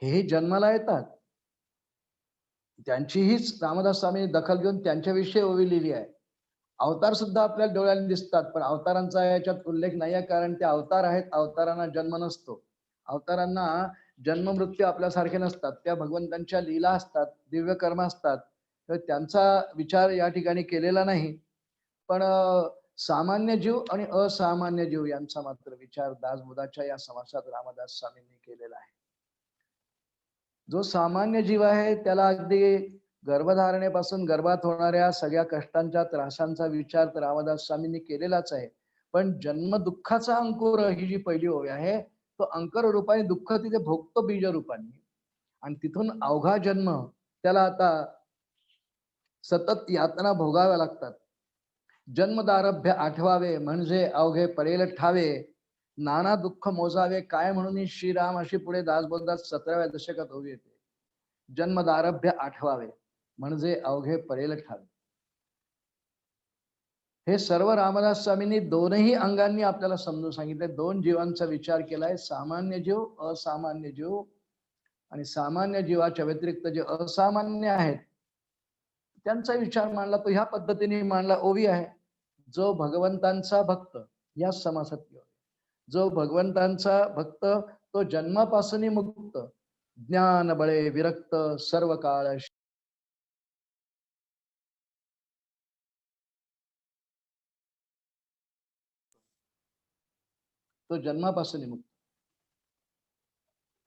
हे जन्माला येतात त्यांचीहीच रामदास स्वामी दखल घेऊन त्यांच्याविषयी ओवी लिहिली आहे. अवतार सुद्धा आपल्या डोळ्यांनी दिसतात पण अवतारांचा याच्यात उल्लेख नाही आहे कारण ते अवतार आहेत. अवतारांना जन्म नसतो. अवतारांना जन्म मृत्यू आपल्यासारखे नसतात. त्या भगवंतांच्या लीला असतात, दिव्य कर्म असतात. तर त्यांचा विचार या ठिकाणी केलेला नाही. पण सामान्य जीव आणि असामान्य जीव यांचा मात्र विचार दासबोधाच्या या समासात रामदास स्वामींनी केलेला आहे. जो सामान्य जीव आहे त्याला अगदी गर्भधारणेपासून गर्भात होणाऱ्या सगळ्या कष्टांच्या त्रासांचा विचार तर रामदास स्वामींनी केलेलाच आहे. पण जन्म दुःखाचा अंकुर ही जी पहिली ओवी आहे तो अंकर रूपाने दुःख तिथे भोगतो बीज रूपाने आणि तिथून अवघा जन्म त्याला आता सतत यातना भोगाव्या लागतात. जन्मदारभ्य आठवावे म्हणजे अवघे पडेल ठावे, नाना दुःख मोजावे काय म्हणून श्रीराम अशी पुढे दासबोधात 17व्या दशकात ओवी येते. जन्मदारभ्य आठवावे म्हणजे अवघे पडेल ठावे. हे सर्व रामदास स्वामींनी दोनही अंगांनी आपल्याला समजून सांगितले. दोन जीवांचा विचार केलाय, सामान्य जीव, असामान्य जीव. आणि सामान्य जीवाच्या व्यतिरिक्त जे असामान्य आहेत त्यांचा विचार मांडला तो ह्या पद्धतीने मांडला. ओवी आहे जो भगवंतांचा भक्त या समासात. जो भगवंतांचा भक्त तो जन्मापासून मुक्त, ज्ञान बळे विरक्त सर्व काळ तो जन्मापासून मुक्त.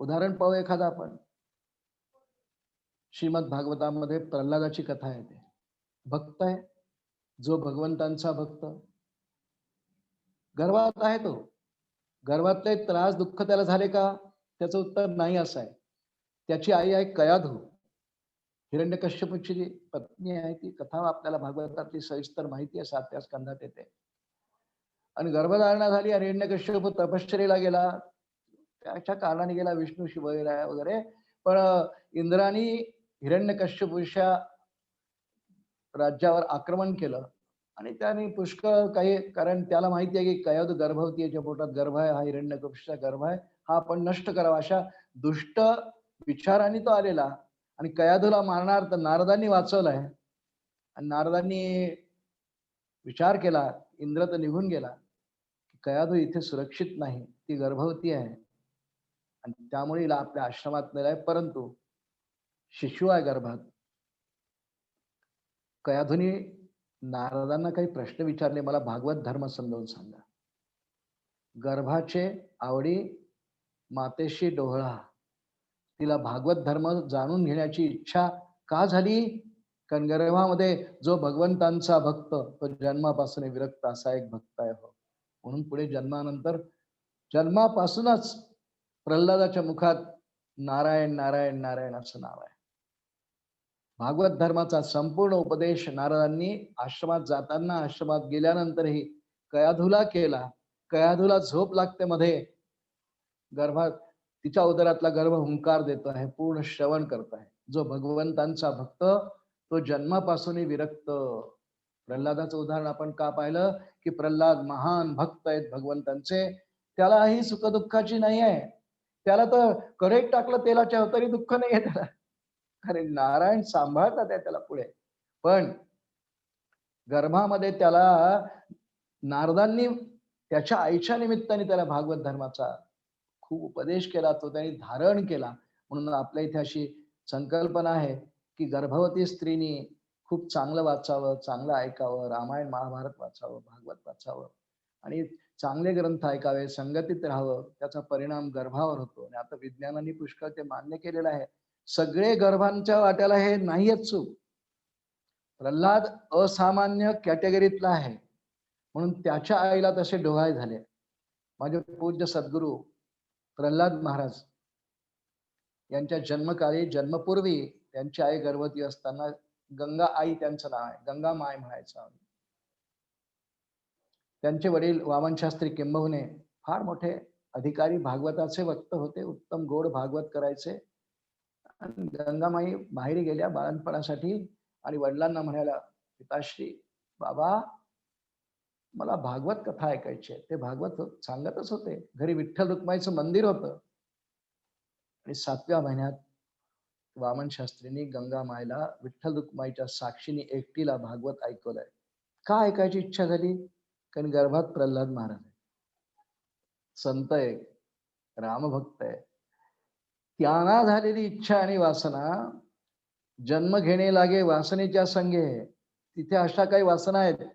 उदाहरण पाहू एखादा आपण. श्रीमद भागवतामध्ये प्रल्हादाची कथा येते. भक्त आहे, जो भगवंतांचा भक्त. गर्भात आहे तो. गर्भातले त्रास दुःख त्याला झाले का? त्याचं उत्तर नाही असं आहे. त्याची आई आहे कयाधू. हिरण्यकश्यपूची जी पत्नी आहे ती कथा आपल्याला भागवतातली सविस्तर माहिती आहे, 7व्या स्कंधात येते. आणि गर्भधारणा झाली आणि हिरण्यकश्यप तपश्चर्येला गेला. त्याच्या कारणाने गेला, विष्णू शिवराया वगैरे. पण इंद्राने हिरण्यकश्यपूच्या राज्यावर आक्रमण केलं आणि त्याने पुष्कळ काही, कारण त्याला माहिती आहे की कयाधू गर्भवती आहे, पोटात गर्भ आहे, हा हिरण्यकश्यपूचा गर्भ आहे, हा आपण नष्ट करावा, अशा दुष्ट विचाराने तो आलेला. आणि कयाधूला मारणार तर नारदांनी वाचवलाय. आणि नारदांनी विचार केला, इंद्र तर निघून गेला, कयाधू इथे सुरक्षित नाही, ती गर्भवती आहे आणि त्यामुळे हिला आपल्या आश्रमात नेलाय. परंतु शिशु आहे गर्भात. कयाधूनी नारदांना काही प्रश्न विचारले, मला भागवत धर्म समजावून सांगा. गर्भाचे आवडी मातेशी डोहळा. तिला भागवत धर्म जाणून घेण्याची इच्छा का झाली? कारण गर्भामध्ये जो भगवंतांचा भक्त तो जन्मापासून विरक्त असा एक भक्त आहे. हो, म्हणून पुढे जन्मानंतर, जन्मापासूनच प्रल्हादाच्या मुखात नारायण नारायण नारायण असं नाव आहे. भागवत धर्माचा संपूर्ण उपदेश नारदांनी आश्रमात जाताना, आश्रमात गेल्यानंतरही कयाधूला केला. कयाधूला झोप लागते मध्ये, गर्भात तिच्या उदरातला गर्भ हुंकार देतो आहे, पूर्ण श्रवण करत आहे. जो भगवंतांचा भक्त तो जन्मापासून विरक्त. प्रल्हादाचं उदाहरण आपण का पाहिलं की प्रल्हाद महान भक्त आहेत भगवंतांचे. त्यालाही सुखदुःखाची नाही आहे. त्याला तर कढईत टाकलं तेलाच्या तरी दुःख नाही आहे त्याला, अरे नारायण सांभाळतात आहे त्याला पुढे. पण गर्भामध्ये त्याला नारदांनी त्याच्या आईच्या निमित्ताने त्याला भागवत धर्माचा खूप उपदेश केला, तो त्यांनी धारण केला. म्हणून आपल्या इथे अशी संकल्पना आहे की गर्भवती स्त्रीनी खूप चांगलं वाचावं, चांगलं ऐकावं, रामायण महाभारत वाचावं, भागवत वाचावं आणि चांगले ग्रंथ ऐकावे, संगतीत राहावं. त्याचा परिणाम गर्भावर होतो. आणि आता विज्ञानाने पुष्कळ ते मान्य केलेलं आहे. सगळे गर्भांच्या वाट्याला हे नाहीच चूक. प्रल्हाद असामान्य कॅटेगरीतला आहे म्हणून त्याच्या आईला तसे डोहाळे झाले. माझे पूज्य सद्गुरू प्रल्हाद महाराज यांच्या जन्मकाळी, जन्मपूर्वी त्यांची आई गर्भवती असताना, गंगा आई त्यांचं नाव आहे, गंगा माय म्हणायचं. त्यांचे वडील वामन शास्त्री किंबहुने फार मोठे अधिकारी, भागवताचे वक्त होते, उत्तम गोड भागवत करायचे. आणि गंगामाई माहेरी गेल्या बाळणपणासाठी आणि वडिलांना म्हणायला, पिताश्री बाबा मला भागवत कथा ऐकायची आहे. ते भागवत सांगतच होते. घरी विठ्ठल रुक्माईचं मंदिर होतं. आणि 7व्या महिन्यात वामन शास्त्रींनी गंगा मायला विठ्ठल रुक्माईच्या साक्षीने एकटीला भागवत ऐकवलंय. का ऐकायची इच्छा झाली? कारण गर्भात प्रल्हाद महाराज आहे, संत आहे, रामभक्त आहे. त्यांना झालेली इच्छा आणि वासना, जन्म घेणे लागे वासनेच्या संगे. तिथे अशा काही वासना आहेत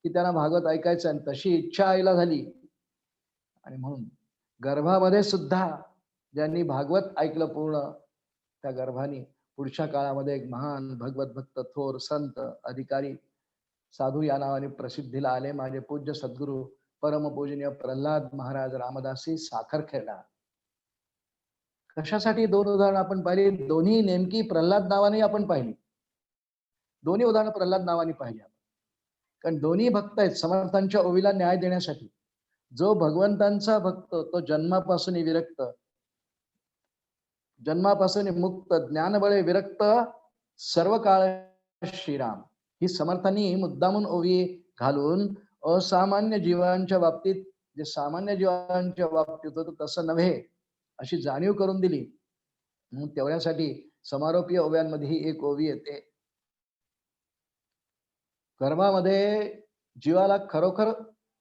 की त्यांना भागवत ऐकायचं आणि तशी इच्छा आईला झाली. आणि म्हणून गर्भामध्ये सुद्धा ज्यांनी भागवत ऐकलं पूर्ण, त्या गर्भाने पुढच्या काळामध्ये एक महान भगवत भक्त, थोर संत, अधिकारी, साधू या नावाने प्रसिद्धीला आले. माझे पूज्य सद्गुरू परमपूजनीय प्रल्हाद महाराज रामदासी साखरखेडा. कशासाठी दोन उदाहरण आपण पाहिली? दोन्ही नेमकी प्रल्हाद नावाने आपण पाहिली. दोन्ही उदाहरण प्रल्हाद नावाने पाहिली. कारण दोन्ही भक्त आहेत समर्थांच्या ओवीला न्याय देण्यासाठी. जो भगवंतांचा भक्त तो जन्मापासून विरक्त, जन्मापासून मुक्त, ज्ञानबळे विरक्त सर्व काळ श्रीराम. ही समर्थांनी मुद्दामून ओवी घालून असामान्य जीवांच्या बाबतीत, जे सामान्य जीवांच्या बाबतीत होतं तसं नव्हे अशी जाणीव करून दिली. म्हणून तेवढ्यासाठी समारोपीय ओव्यांमध्ये ही एक ओवी येते. गर्भामध्ये जीवाला खरोखर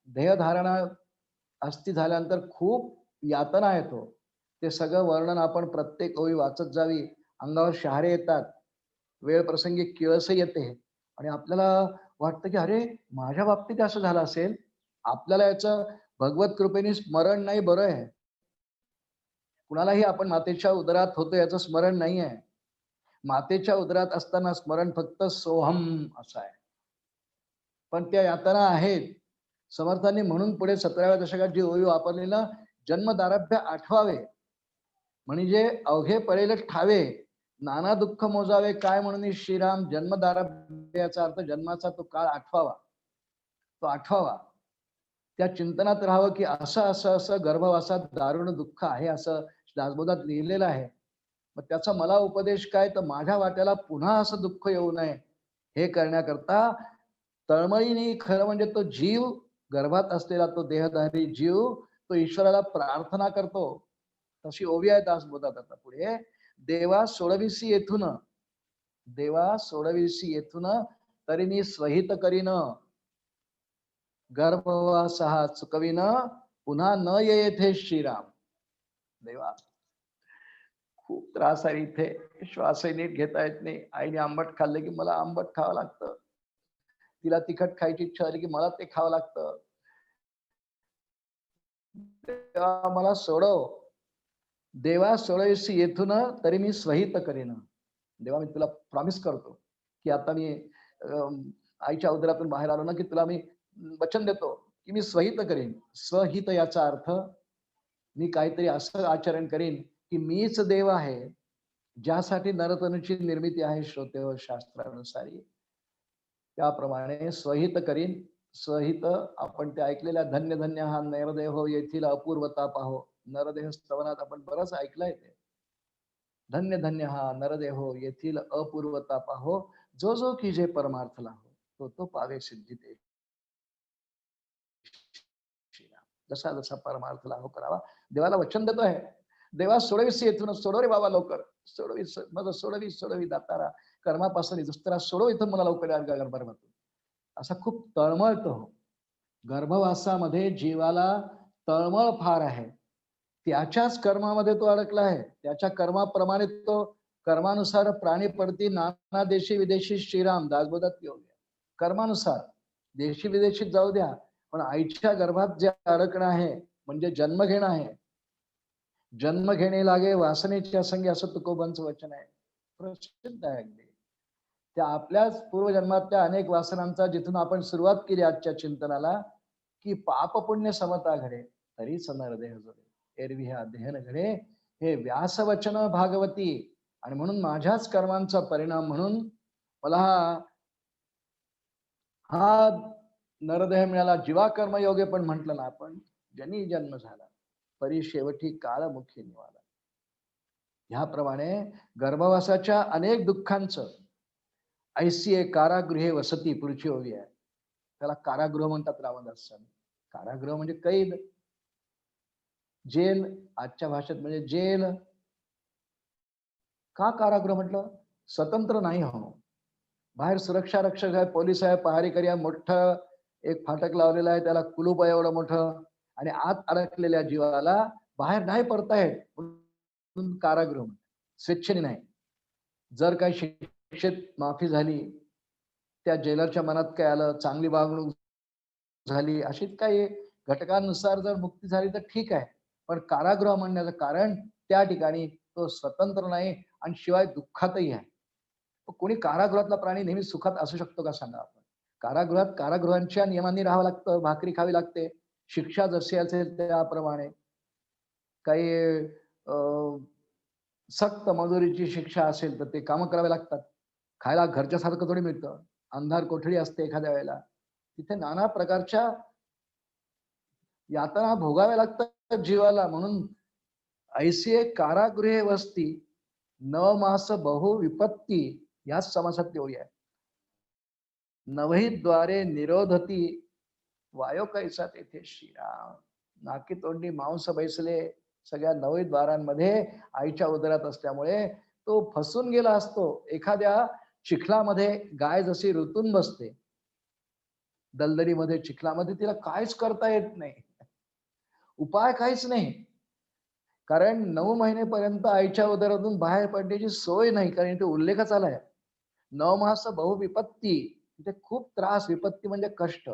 देहधारणा अस्ती झाल्यानंतर खूप यातना येतो. ते सगळं वर्णन आपण प्रत्येक ओळी वाचत जावी, अंगावर शहारे येतात, वेळ प्रसंगी किळस येते आणि आपल्याला वाटतं की अरे माझ्या बाबतीत असं झालं असेल. आपल्याला याचं भगवत कृपेने स्मरण नाही, बरं आहे. कुणालाही आपण मातेच्या उदरात होतो याचं स्मरण नाही आहे. मातेच्या उदरात असताना स्मरण फक्त सोहम असं आहे. पण त्या यातना आहेत. समर्थांनी म्हणून पुढे 17व्या दशकात जी ओवी वापरली ना, जन्मदारभ्य आठवावे म्हणजे अवघे पडेल ठावे, नाना दुःख मोजावे काय म्हणून श्रीराम. जन्मदारभ्याचा अर्थ जन्माचा तो काळ आठवावा, तो आठवावा. त्या चिंतनात राहावं की असं असं असं गर्भवासात दारुण दुःख आहे असं दासबोधात लिहिलेलं आहे. मग त्याचा मला उपदेश काय, तर माझ्या वाट्याला पुन्हा असं दुःख येऊ नये हे करण्याकरता तळमळीने खरं म्हणजे तो जीव, गर्भात असलेला तो देहधारी जीव तो ईश्वराला प्रार्थना करतो. तशी ओवी आहे दासबोधात. आता पुढे, देवा सोडविसी येथून, देवा सोडविसी येथून तरी मी स्वहित करीन, गर्भवासा चुकविन पुन्हा न येथे श्रीराम. देवा खूप त्रास आहे इथे, श्वासही नीट घेता येत नाही. आईने आंबट खाल्ले की मला आंबट खावं लागतं, तिला तिखट खायची इच्छा झाली की मला ते खावं लागतं. तेव्हा मला सोडव, देवा सोडविसी येथून तरी मी स्वहित करीन. देवा मी तुला प्रॉमिस करतो की आता मी आईच्या उदरातून बाहेर आलो ना की तुला मी वचन देतो की मी स्वहित करीन. स्वहित याचा अर्थ मी काहीतरी असं आचरण करीन की मीच देव आहे, ज्यासाठी नरतनुची निर्मिती आहे श्रोते शास्त्रानुसारी. त्याप्रमाणे स्वहित करीन. स्वहित आपण ते ऐकलेल्या धन्य धन्य हा नरदेह हो येथील अपूर्वता पाहो. नरदेह स्तवनात आपण बरंच ऐकलंय ते. धन्य धन्य हा नरदेहो येथील अपूर्वता पाहो, जो जो कीजे परमार्थ लाहो तो तो पावे सिद्धी ते. जसा जसा परमार्थ लाहो करावा. देवाला वचन देतो आहे, देवा सोडविसी येथून, सोडव रे बाबा लवकर, सोडवी माझं सोडवी सोडवी दातारा, कर्मापासून दुसरा सोडव इथून मला लवकर गर्भातून. असा खूप तळमळतो. गर्भवासामध्ये जीवाला तळमळ फार आहे. त्याच्याच कर्मामध्ये तो अडकला आहे. त्याच्या कर्माप्रमाणे तो कर्मानुसार प्राणी पडती नाना देशी विदेशी श्रीराम दासबोधात घेऊन द्या. कर्मानुसार देशी विदेशी जाऊ द्या, पण आईच्या गर्भात जे अडकणं आहे म्हणजे जन्म घेणं आहे. जन्म घेणे लागे वासनेच्या संगी असं तुकोबांचं वचन आहे, प्रसिद्ध आहे अगदी. त्या आपल्याच पूर्वजन्मातल्या अनेक वासनांचा जिथून आपण सुरुवात केली आजच्या चिंतनाला, की पाप पुण्य समता घडे तरीच नरदेह जोडे, एरवी हे अध्ययन घडे हे व्यासवचन भागवती. आणि म्हणून माझ्याच कर्मांचा परिणाम म्हणून मला हा नरदेह मिळाला. जीवा कर्मयोगे पण म्हटलं ना आपण, जनी जन्म झाला परी शेवटी काळमुखी निवाला. ह्याप्रमाणे गर्भवासाच्या अनेक दुःखांचं ऐसी एक कारागृहे वसती पुढची ओवी आहे. त्याला कारागृह म्हणतात रामदास स्वामी. कारागृह म्हणजे कैद, जेल आजच्या भाषेत म्हणजे जेल. का कारागृह म्हटलं? स्वतंत्र नाही हो. बाहेर सुरक्षा रक्षक आहे, पोलीस आहे, पहारेकरी आहे, मोठं एक फाटक लावलेलं आहे, त्याला कुलूप आहे एवढं मोठं, आणि आत अडकलेल्या जीवाला बाहेर नाही पडता येत म्हणून कारागृह. स्वेच्छेने नाही. जर काही शिक्षेत माफी झाली, त्या जेलरच्या मनात काय आलं, चांगली वागणूक झाली, अशीच काही घटकांनुसार जर मुक्ती झाली तर ठीक आहे. पण कारागृह म्हणण्याचं कारण त्या ठिकाणी तो स्वतंत्र नाही आणि शिवाय दुःखातही आहे. कोणी कारागृहातला प्राणी नेहमी सुखात असू शकतो का सांगा आपण? कारागृहात कारागृहांच्या नियमांनी राहावं लागतं, भाकरी खावी लागते, शिक्षा जशी असेल त्याप्रमाणे. काही सक्त मजुरीची शिक्षा असेल तर ते कामं करावे लागतात. खायला घरच्या सारखं थोडी मिळतं. अंधार कोठडी असते एखाद्या वेळेला. तिथे नाना प्रकारच्या यातना भोगाव्या लागतात जीवाला. म्हणून ऐसी एक कारागृहे वस्ती न मास बहु विपत्ती, याच समासात होई आहे. नवही द्वारे निरोधती वायो कैसा तेथे श्रीराम. नाकी तोंडी मांस बैसले सगळ्या नवही द्वारांमध्ये आईच्या उदरात असल्यामुळे तो फसून गेला असतो. एखाद्या चिखलामध्ये गाय जशी ऋतून बसते, दलदलीमध्ये चिखलामध्ये, तिला काहीच करता येत नाही, उपाय काहीच नाही. कारण 9 महिनेपर्यंत आईच्या उदरातून बाहेर पडण्याची सोय नाही, कारण इथे उल्लेखच आलाय. 9 मास बहुविपत्ती, इथे खूप त्रास, विपत्ती म्हणजे कष्ट.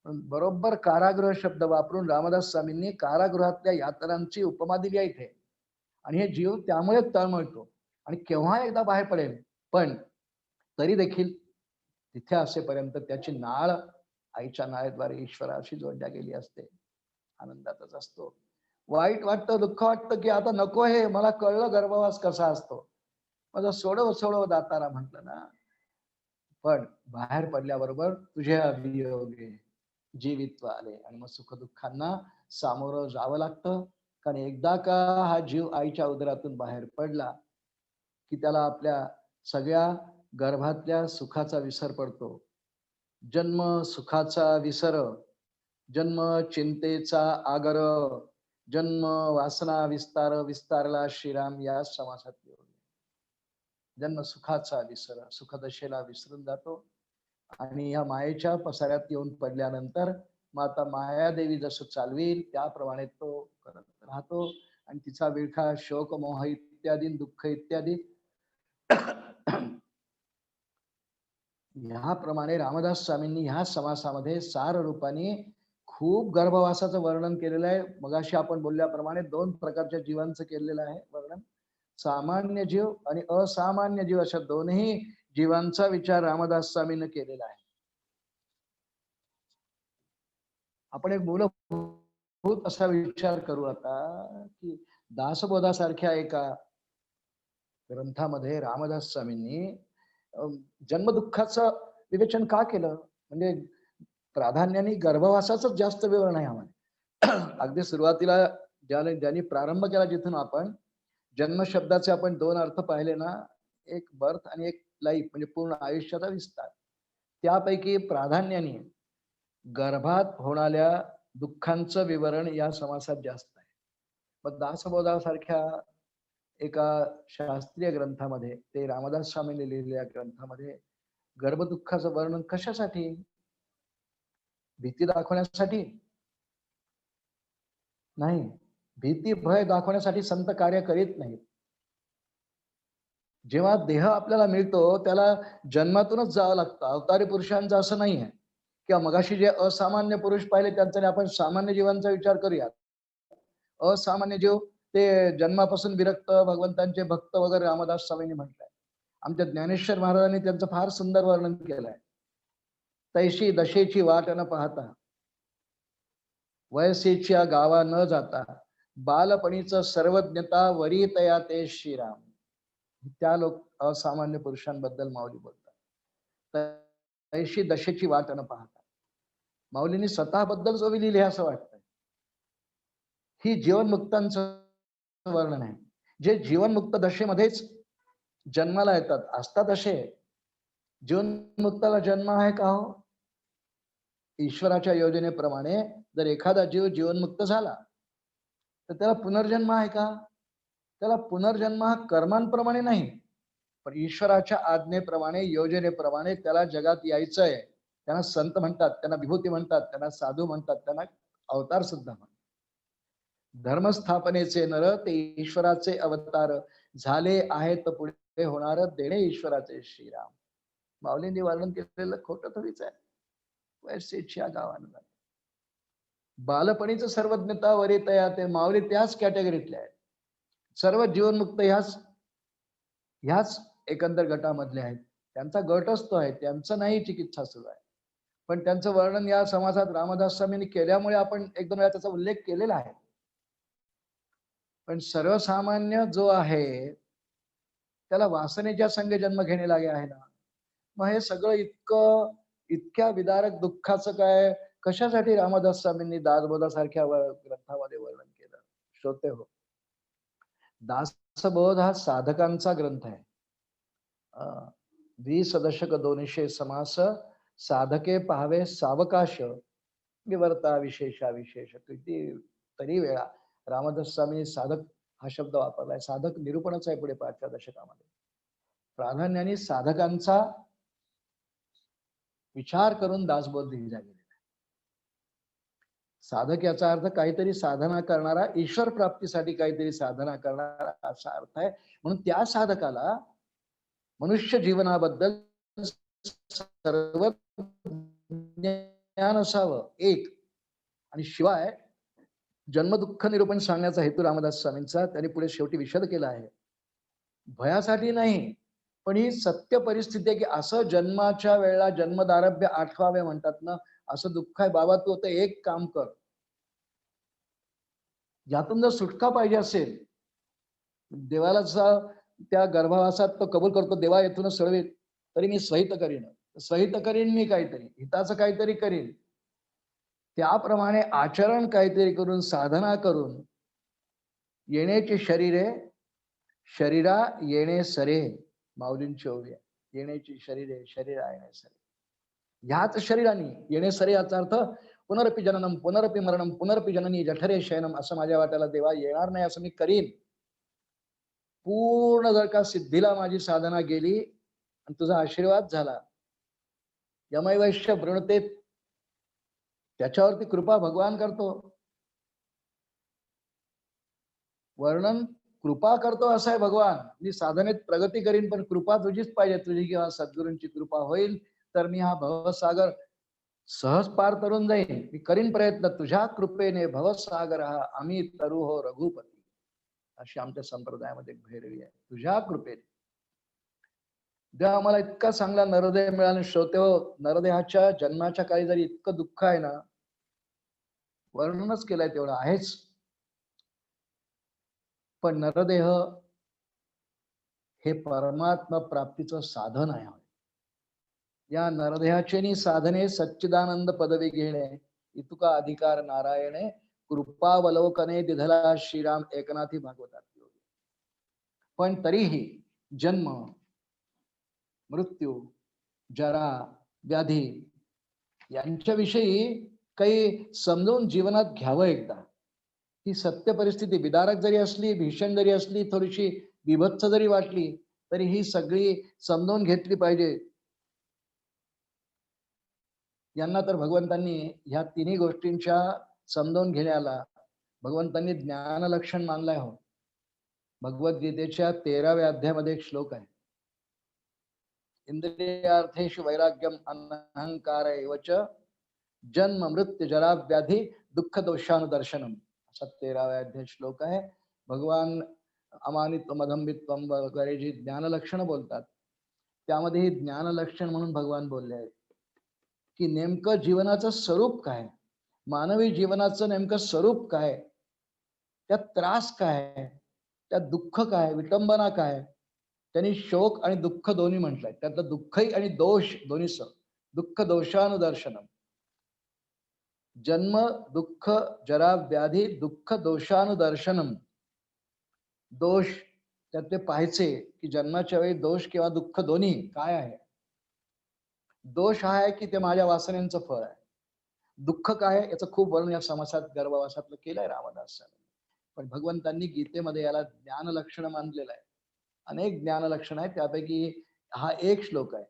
पण बरोबर कारागृह शब्द वापरून रामदास स्वामींनी कारागृहातल्या यातनांची उपमा दिली आहे इथे. आणि हे जीव त्यामुळे तळमळतो आणि केव्हा एकदा बाहेर पडेल, पण तरी देखील तिथे असेपर्यंत त्याची नाळ आईच्या नाळेद्वारे ईश्वराशी जोडल्या गेली असते. आनंदातच असतो. वाईट वाटतं, दुःख वाटतं की आता नको, हे मला कळलं गर्भवास कसा असतो, माझं सोडव सोडव दातारा म्हटलं ना. पण बाहेर पडल्याबरोबर तुझे अभियोगे जीवित्व आले आणि मग सुखदुःखांना सामोरं जावं लागतं. कारण एकदा का हा जीव आईच्या उदरातून बाहेर पडला की त्याला आपल्या सगळ्या गर्भातल्या सुखाचा विसर पडतो. जन्म सुखाचा विसर, जन्म चिंतेचा आगर, जन्म वासना विस्तार, विस्तारला श्रीराम या समासात येऊन. जन्म सुखाचा विसर, सुखदशेला विसरून जातो आणि या मायेच्या पसाऱ्यात येऊन पडल्यानंतर माता मायादेवी जसं चालवेल त्याप्रमाणे तो करत राहतो आणि तिचा विळखा शोक मोह इत्यादी दुःख इत्यादी ह्याप्रमाणे रामदास स्वामींनी ह्या समासामध्ये सार रूपाने खूप गर्भवासाचं वर्णन केलेलं आहे. मगाशी आपण बोलल्याप्रमाणे 2 प्रकारच्या जीवांचं केलेलं आहे वर्णन. सामान्य जीव आणि असामान्य जीव अशा दोन्ही जीवांचा विचार रामदास स्वामींनी केलेला आहे. आपण एक मूलभूत असा विचार करू आता की दासबोधासारख्या एका ग्रंथामध्ये रामदास स्वामींनी जन्मदुःखाचं विवेचन का केलं, म्हणजे प्राधान्याने गर्भवासाच जास्त विवरण आहे आम्हाला. अगदी सुरुवातीला ज्यांनी प्रारंभ केला, जिथून आपण जन्म शब्दाचे आपण 2 अर्थ पाहिले ना, एक बर्थ आणि एक लाईफ, म्हणजे पूर्ण आयुष्याचा विस्तार. त्यापैकी प्राधान्याने गर्भात होणाऱ्या दुःखांचं विवरण या समासात जास्त आहे. मग दासबोधासारख्या एका शास्त्रीय ग्रंथामध्ये, ते रामदास स्वामींनी लिहिलेल्या ग्रंथामध्ये गर्भदुःखाचं वर्णन कशासाठी? भीती दाखवण्यासाठी नाही. भीती भय दाखवण्यासाठी संत कार्य करीत नाहीत. जेव्हा देह आपल्याला मिळतो त्याला जन्मातूनच जावं लागतं. अवतारी पुरुषांचं असं नाही आहे किंवा मगाशी जे असामान्य पुरुष पाहिले त्यांचा आपण सामान्य जीवांचा विचार करूयात. असामान्य जीव ते जन्मापासून विरक्त भगवंतांचे भक्त वगैरे रामदास स्वामींनी म्हटलंय. आमच्या ज्ञानेश्वर महाराजांनी त्यांचं फार सुंदर वर्णन केलंय. तैशी दशेची वाट न पाहता, वयसेच्या गावा न जाता, बालपणीचं सर्वज्ञता वरी तया ते श्रीराम. त्या लोक असामान्य पुरुषांबद्दल माऊली बोलतात. तैशी दशेची वाट न पाहता. माऊलींनी स्वतःबद्दल जो लिहिले असं वाटतंय. ही जीवनमुक्तांचं वर्णन आहे. जे जीवनमुक्त दशेमध्येच जन्माला येतात, असतात असे. जीवनमुक्ताला जन्म आहे का हो? ईश्वराच्या योजनेप्रमाणे जर एखादा जीव जीवनमुक्त झाला तर त्याला पुनर्जन्म आहे का? त्याला पुनर्जन्म हा कर्मांप्रमाणे नाही, पण ईश्वराच्या आज्ञेप्रमाणे योजनेप्रमाणे त्याला जगात यायचंय. त्यांना संत म्हणतात, त्यांना विभूती म्हणतात, त्यांना साधू म्हणतात, त्यांना अवतार सुद्धा म्हणतात. धर्मस्थापनेचे नर ते ईश्वराचे अवतार, झाले आहेत पुढे होणार देणे ईश्वराचे श्रीराम. माऊलींनी वर्णन केलेलं खोटं थोडीच आहे. वैसेच्या गावानं बालपणीचं सर्वज्ञता वरितया ते माऊली त्याच कॅटेगरीतले आहेत. सर्व जीवनमुक्त ह्याच एकंदर गटामधले आहेत. त्यांचा गटच तो आहे, त्यांचं नाही चिकित्सा सुरू आहे. पण त्यांचं वर्णन या समाजात रामदास स्वामींनी केल्यामुळे आपण 1-2 वेळा त्याचा उल्लेख केलेला आहे. पण सर्वसामान्य जो आहे त्याला वासनेच्या संग जन्म घेणे लागे आहे ना. मग हे सगळं इतक्या विदारक दुःखाचं काय कशासाठी रामदास स्वामींनी दासबोधासारख्या ग्रंथामध्ये वर्णन केलं? श्रोते हो, दासबोध हा साधकांचा ग्रंथ आहे. 20 दशक 200 समास, साधके पाहावे सावकाश, विवर्ता विशेषा विशेष. किती तरी वेळा रामदास स्वामी साधक हा शब्द वापरलाय. साधक निरूपणच आहे पुढे 5व्या दशकामध्ये. प्राधान्याने साधकांचा विचार करून दासबोध लिहिला गेलेला आहे. साधक याचा अर्थ काहीतरी साधना करणारा, ईश्वर प्राप्तीसाठी काहीतरी साधना करणारा असा अर्थ आहे. म्हणून त्या साधकाला मनुष्य जीवनाबद्दल सर्व ज्ञान असावं एक. आणि शिवाय जन्मदुःख निरूपण सांगण्याचा हेतू रामदास स्वामींचा त्यांनी पुढे शेवटी विशद केला आहे. भयासाठी नाही, पण ही सत्य परिस्थिती आहे की असं जन्माच्या वेळेला जन्मदारभ्य आठवावे म्हणतात ना, असं दुःख आहे. बाबा तू आता एक काम कर, यातून जर सुटका पाहिजे असेल, देवाला त्या गर्भवासात तो कबूल करतो, देवा येथूनच सळवेल तरी मी सहित करीन. सहित करीन मी काहीतरी, हिताचं काहीतरी करीन. त्याप्रमाणे आचरण काहीतरी करून, साधना करून येण्याची शरीरे, शरीरा येणे सरे, माऊलींची ओवी आहे. येण्याची शरीरे, शरीरा येणे सरे. ह्याच शरीराने येणे सरे याचा अर्थ पुनरपि जननम पुनरपि मरणम पुनरपि जननी जठरे शयनम, असं माझ्या वाट्याला देवा येणार नाही, असं मी करीन. पूर्ण जर का सिद्धीला माझी साधना गेली आणि तुझा आशीर्वाद झाला, यमैवैश्य वृणते, त्याच्यावरती कृपा भगवान करतो. वर्णन कृपा करतो असं आहे भगवान. मी साधनेत प्रगती करीन, पण कृपा तुझीच पाहिजे. तुझी किंवा सद्गुरूंची कृपा होईल तर मी हा भवसागर सहज पार करून जाईन. मी करीन प्रयत्न, तुझ्या कृपेने भवसागर हा आम्ही तरू हो रघुपती, अशी आमच्या संप्रदायामध्ये भैरवी आहे. तुझ्या कृपेने देवा आम्हाला इतका चांगला नरदेह मिळाला. श्रोते हो, नरदेहाच्या जन्माच्या काळी जरी इतकं दुःख आहे ना, वर्णनच केलंय तेवढं आहेच. पण नरदेह हे परमात्मा प्राप्तीचं साधन आहे. या नरदेहाचे साधने सच्चिदानंद पदवी घेणे, इतुका अधिकार नारायणे, कृपावलोकने दिधला श्रीराम एकनाथी भागवतात. पण तरीही जन्म, मृत्यू, जरा, व्याधी यांच्याविषयी काही समजून जीवनात घ्यावं एकदा. ही सत्य परिस्थिती विदारक जरी असली, भीषण जरी असली, थोडीशी विभत्स जरी वाटली, तरी ही सगळी समजून घेतली पाहिजे. यांना तर भगवंतांनी ह्या तिन्ही गोष्टींच्या समजून घेण्याला भगवंतांनी ज्ञान लक्षण मानलाय. हो, भगवद्गीतेच्या 13व्या अध्यायामध्ये एक श्लोक आहे, इंद्रियार्थेषु वैराग्यम अनहंकार एवच जन्म मृत्यू जरा व्याधी दुःख दोषानुदर्शनम, असा 13व्या अध्याय श्लोक आहे. भगवान अमानित्व अधंबित्व वगैरे जी ज्ञान लक्षण बोलतात, त्यामध्ये ही ज्ञान लक्षण म्हणून भगवान बोलले आहेत की नेमकं जीवनाचं स्वरूप काय, मानवी जीवनाचं नेमकं स्वरूप काय, त्यात त्रास काय, त्यात दुःख काय, विटंबना काय. त्यांनी शोक आणि दुःख दोन्ही म्हटलंय. त्यातलं दुःखही आणि दोष दोन्ही दुःख दोषानुदर्शनम. जन्म दुःख जरा व्याधी दुःख दोषानुदर्शनम. दोष त्यात ते पाहायचे की जन्माच्या वेळी दोष किंवा दुःख दोन्ही काय आहे. दोष हा आहे की ते माझ्या वासनेचं फळ आहे. दुःख काय याचं खूप वर्णन या समासात गर्भवासातलं केलंय रामदासांनी. पण भगवंतांनी गीतेमध्ये याला ज्ञान लक्षण मानलेलं आहे. अनेक ज्ञान लक्षण आहे, त्यापैकी हा एक श्लोक आहे.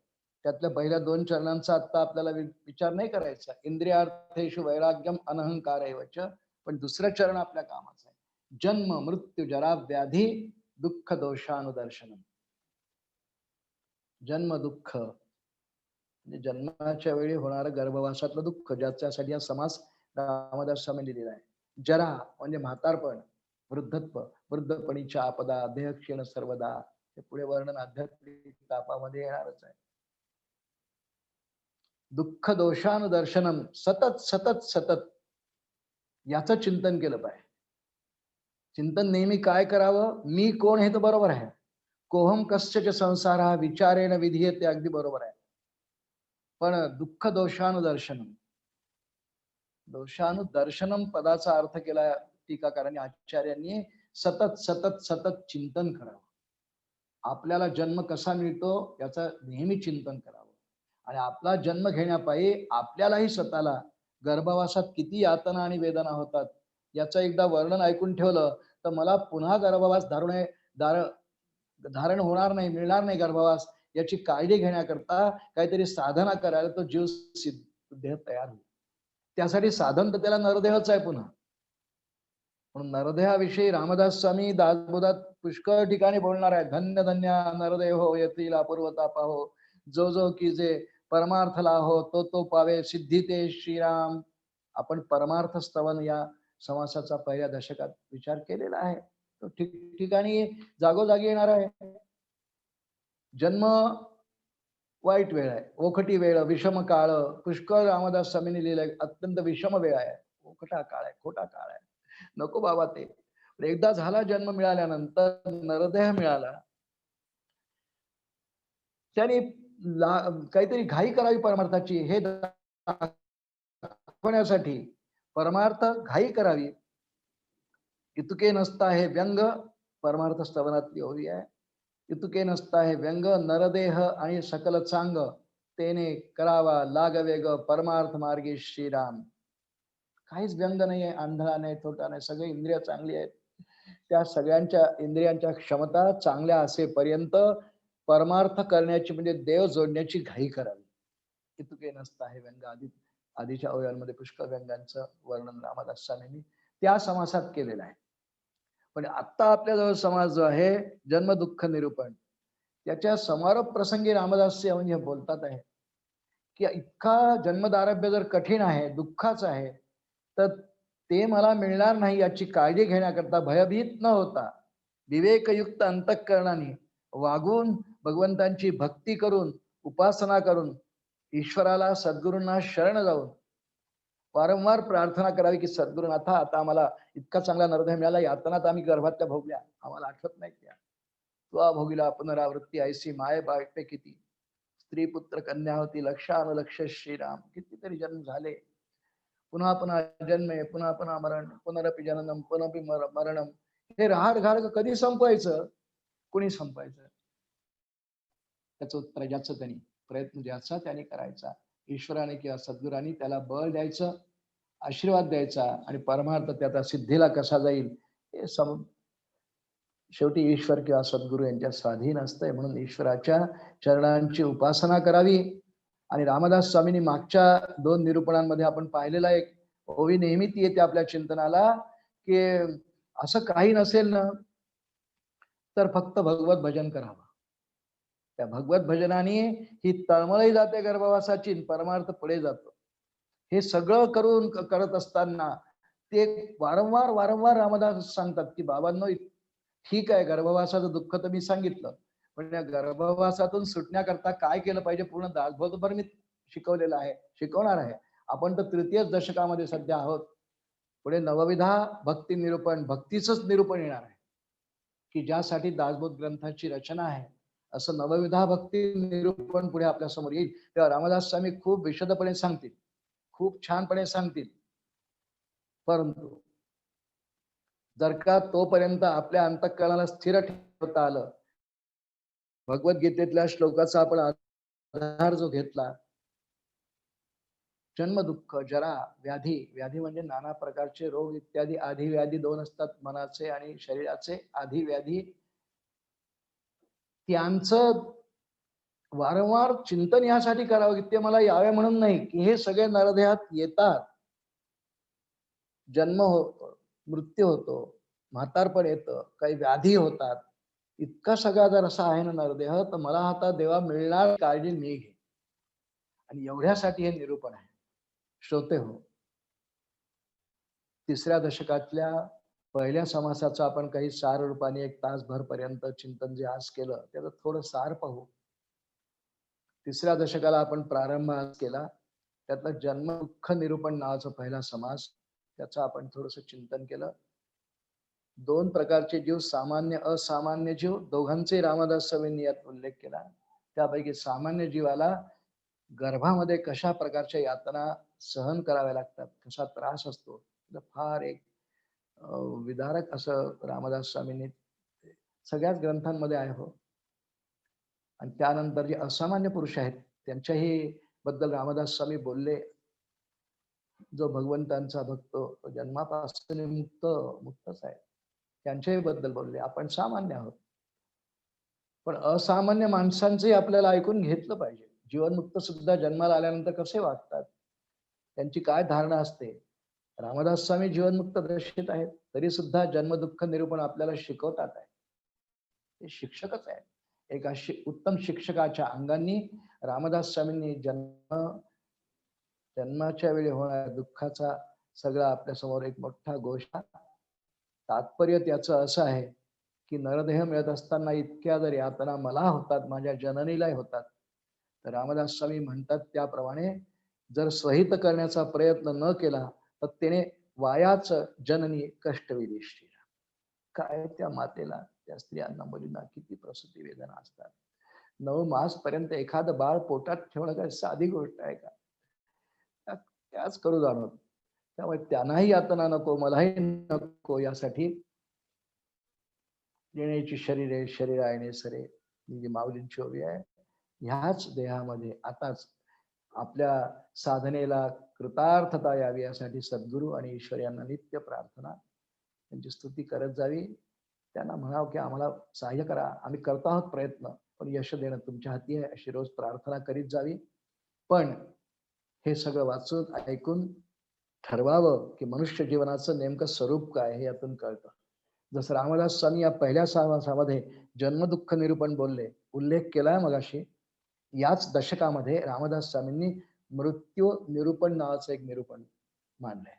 त्यातल्या पहिल्या 2 चरणांचा आता आपल्याला विचार नाही करायचा. इंद्रियार्थेषु वैराग्यम अनहंकार एवच. पण दुसरं चरण आपल्या कामाचं आहे, जन्म मृत्यू जरा व्याधी दुःख दोषानुदर्शनम. जन्म दुःख म्हणजे जन्माच्या वेळी होणारं गर्भवासातलं दुःख, ज्याच्यासाठी हा समास रामदास स्वामींनी दिलेला आहे. जरा म्हणजे म्हातारपण, वृद्धत्व, वृद्धपणीच्या आपदा, देह क्षीण सर्वदा, हे पुढे वर्णन आध्यात्मिक तापामध्ये येणारच आहे. दुःख दोषानुदर्शनम, सतत सतत सतत याचं चिंतन केलं पाहिजे. चिंतन नेहमी काय करावं, मी कोण हे तर बरोबर आहे. कोहम कस्य संसार हा विचारेण विधीये, ते अगदी बरोबर आहे. पण दुःख दोषानुदर्शनम, दोषानुदर्शनम पदाचा अर्थ केला टीकाकारांनी, आचार्यांनी सतत सतत सतत चिंतन करावं. आपल्याला जन्म कसा मिळतो याचं नेहमी चिंतन करावं. आणि आपला जन्म घेण्यापायी आपल्यालाही स्वतःला गर्भवासात किती यातना आणि वेदना होतात याचं एकदा वर्णन ऐकून ठेवलं तर मला पुन्हा गर्भवास धारण होणार नाही, मिळणार नाही गर्भवास, याची काळजी घेण्याकरता काहीतरी साधना करायला तो जीव सिद्ध तयार होईल. त्यासाठी साधन तर त्याला नरदेहच आहे पुन्हा. म्हणून नरदेहाविषयी रामदास स्वामी दासबोधात पुष्कळ ठिकाणी बोलणार आहे. धन्य धन्य नरदेहो येथील अपूर्वता पाहो, जो जो की जे परमार्थला हो तो तो पावे सिद्धी ते श्रीराम. आपण परमार्थ स्तवन या समासाचा पहिल्या दशकात विचार केलेला आहे. तो ठिकठिकाणी जागोजागी येणार आहे. जन्म वाईट वेळ आहे, ओखटी वेळ, विषम काळ. पुष्कळ रामदास स्वामींनी लिहिलंय अत्यंत विषम वेळ आहे, ओखटा काळ आहे, खोटा काळ आहे. नको बाबा ते. एकदा झाला जन्म मिळाल्यानंतर नरदेह मिळाला, त्याने काहीतरी घाई करावी परमार्थाची हे दाखवण्यासाठी परमार्थ घाई करावी. इतके नसता हे व्यंग परमार्थ स्तवनातली ओवी आहे. इतके नसता हे व्यंग नरदेह आणि सकल चांग तेने करावा लागवेग परमार्थ मार्गी श्रीराम. काहीच व्यंग नाही आहे, आंधळा नाही, थोटा नाही, सगळे इंद्रिय चांगली आहेत. त्या सगळ्यांच्या इंद्रियांच्या क्षमता चांगल्या असेपर्यंत परमार्थ करण्याची म्हणजे देव जोडण्याची घाई करावी. इतके नसता हे व्यंग आधीच्या ओव्यांमध्ये पुष्कळ व्यंगांचं वर्णन रामदास स्वामींनी त्या समासात केलेलं आहे. पण आता आपल्याजवळ समाज जो आहे जन्म दुःख निरूपण, त्याच्या समारोप प्रसंगी रामदास म्हणजे बोलतात आहे की इतका जन्मदारभ्य जर कठीण आहे, दुःखाच आहे, तर ते मला मिळणार नाही याची काळजी घेण्याकरता भयभीत न होता विवेकयुक्त अंतःकरणाने वागून भगवंतांची भक्ती करून उपासना करून ईश्वराला सद्गुरूंना शरण जाऊन वारंवार प्रार्थना करावी की सद्गुरुनाथा आता आम्हाला इतका चांगला नरदेह मिळाला, यातनात आम्ही गर्भातल्या भोगल्या, आम्हाला आठवत नाही त्या. तू भोगिला पुनरावृत्ती ऐसी माय बाळते किती, स्त्री पुत्र कन्या होती लक्ष श्रीराम. कितीतरी जन्म झाले, पुन्हा पुन्हा जन्मे, पुन्हा पुन्हा मरण, पुनरपि जननम पुनरपि मरणम. हे रहाड घाड कधी संपवायचं, कुणी संपवायचं? त्याचं उत्तर ज्याचं त्यांनी प्रयत्न ज्याचा त्याने करायचा. ईश्वराने किंवा सद्गुरांनी त्याला बळ द्यायचं, आशीर्वाद द्यायचा आणि परमार्थ त्याचा सिद्धीला कसा जाईल हे शेवटी ईश्वर किंवा सद्गुरू यांच्या स्वाधीन असतंय. म्हणून ईश्वराच्या चरणांची उपासना करावी. आणि रामदास स्वामींनी मागच्या 2 निरूपणांमध्ये आपण पाहिलेला एक ओवी नेहमी ती येते आपल्या चिंतनाला की असं काही नसेल ना तर फक्त भगवत भजन करावं. त्या भगवत भजनाने ही तळमळही जाते गर्भवासाची, परमार्थ पुढे जातो. हे सगळं करत असताना ते वारंवार रामदास सांगतात की बाबांनो ठीक आहे, गर्भवासाचं दुःख तर मी सांगितलं, पण या गर्भवासातून सुटण्याकरता काय केलं पाहिजे पूर्ण दासबोधभर मी शिकवलेलं आहे, शिकवणार आहे. आपण तर 3य दशकामध्ये सध्या आहोत. पुढे नवविधा भक्ती निरूपण, भक्तीचंच निरूपण येणार आहे की ज्यासाठी दासबोध ग्रंथाची रचना आहे. असं नवविधा भक्ती निरूपण पुढे आपल्या समोर येईल. तेव्हा रामदास स्वामी खूप विशदपणे सांगतील, खूप छानपणे सांगतील. परंतु जर का तोपर्यंत आपल्या अंतःकरणाला स्थिर ठेवता आलं, भगवद्गीतेतल्या श्लोकाचा आपण आधार जो घेतला, जन्म दुःख जरा व्याधी, व्याधी म्हणजे नाना प्रकारचे रोग इत्यादी, आधी व्याधी 2 असतात, मनाचे आणि शरीराचे. आधी व्याधी त्यांचं वारंवार चिंतन यासाठी करावं की ते मला यावे म्हणून नाही, की हे सगळे नरदेहात येतात. जन्म होतो, मृत्यू होतो, म्हातारपण येतं, काही व्याधी होतात. इतका सगळा जर असा आहे ना नरदेह, तर मला आता देवा मिळणार काळजी मी घे. आणि एवढ्यासाठी हे निरूपण आहे. श्रोते हो, 3ऱ्या दशकातल्या पहिल्या समासाचं आपण काही सार रूपाने 1 तासभर पर्यंत चिंतन जे आज केलं त्याचं थोडं सार पाहू. 3ऱ्या दशकाला आपण प्रारंभ आज केला. त्यातला जन्म दुःख निरूपण नावाचा पहिला समास, त्याचं आपण थोडंसं चिंतन केलं. 2 प्रकारचे जीव, सामान्य असामान्य जीव, दोघांचे रामदास स्वामींनी यात उल्लेख केला. त्यापैकी सामान्य जीवाला गर्भामध्ये कशा प्रकारच्या यातना सहन कराव्या लागतात, कसा त्रास असतो, फार एक विदारक असं रामदास स्वामींनी सगळ्याच ग्रंथांमध्ये आहे हो. आणि त्यानंतर जे असामान्य पुरुष आहेत त्यांच्याही बद्दल रामदास स्वामी बोलले. जो भगवंतांचा भक्त तो जन्मापासून मुक्तच आहे, त्यांच्याही बद्दल बोलले. आपण सामान्य आहोत, पण असामान्य माणसांचंही आपल्याला ऐकून घेतलं पाहिजे. जीवनमुक्त सुद्धा जन्माला आल्यानंतर कसे वागतात त्यांची काय धारणा असते. रामदास स्वामी जीवनमुक्त दर्शित आहेत, तरी सुद्धा जन्म दुःख निरूपण आपल्याला शिकवतात आहे. ते शिक्षकच आहेत. एका उत्तम शिक्षकाच्या अंगांनी रामदास स्वामींनी जन्माच्या वेळी होणाऱ्या दुःखाचा सगळा आपल्यासमोर एक मोठा गोष्ट. तात्पर्य त्याचं असं आहे की नरदेह मिळत असताना इतक्या जर यातना मला होतात, माझ्या जननीलाही होतात, तर रामदास स्वामी म्हणतात त्याप्रमाणे जर स्वहित करण्याचा प्रयत्न न केला तर त्याने वायाच जननी कष्टविधिष्ठी. काय त्या मातेला, त्या स्त्रियांना, मुलींना किती प्रसूती वेदना असतात. 9 मास पर्यंत एखादं बाळ पोटात ठेवणं काय साधी गोष्ट आहे का? त्याच करू जाणवत. त्यामुळे त्यांनाही यातना नको, मलाही नको, यासाठी देण्याची शरीर आहे, शरीर आहे सरे जी माऊलींची ओवी आहे. ह्याच देहामध्ये आताच आपल्या साधनेला कृतार्थता यावी यासाठी सद्गुरू आणि ईश्वर यांना नित्य प्रार्थना, त्यांची स्तुती करत जावी. त्यांना म्हणावं की आम्हाला सहाय्य करा, आम्ही करत आहोत प्रयत्न, पण यश देणं तुमच्या हाती आहे, अशी रोज प्रार्थना करीत जावी. पण हे सगळं वाचून ऐकून ठरवावं की मनुष्य जीवनाचं नेमकं स्वरूप काय हे यातून कळतं. जसं रामदास स्वामी या पहिल्या समासामध्ये जन्मदुःख निरूपण बोलले, उल्लेख केलाय मगाशी. याच दशकामध्ये रामदास स्वामींनी मृत्यू निरूपण नावाचं एक निरूपण मांडलंय.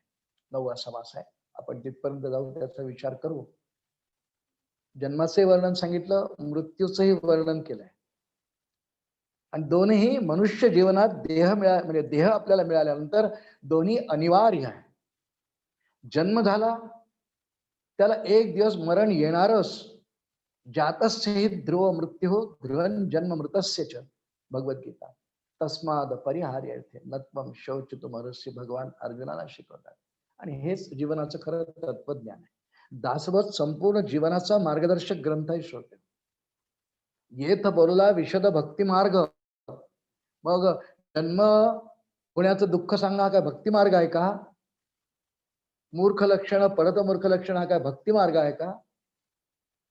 9वा समास आहे. आपण तिथपर्यंत जाऊ, त्याचा विचार करू. जन्माचे वर्णन सांगितलं, मृत्यूचंही वर्णन केलंय. आणि दोन्ही मनुष्य जीवनात म्हणजे देह आपल्याला मिळाल्यानंतर दोन्ही अनिवार्य आहे. जन्म झाला, त्याला एक दिवस मरण येणारच. जातस्य ध्रुव मृत्यू ध्रुवन जन्म मृतस्य च, भगवद्गीता. तस्माद परिहार्यर्थे नत्वम शौचतुमर्हसि, भगवान अर्जुनाला शिकवतात. आणि हेच जीवनाचं खरं तत्वज्ञान आहे. दासवत संपूर्ण जीवनाचा मार्गदर्शक ग्रंथ आहे श्रोते. येथ बोलला विशद भक्ती मार्ग. मग जन्म होण्याचं दुःख सांगणं हा काय भक्ती मार्ग आहे का? मूर्ख लक्षण, परत मूर्ख लक्षण हा काय भक्ती मार्ग आहे का?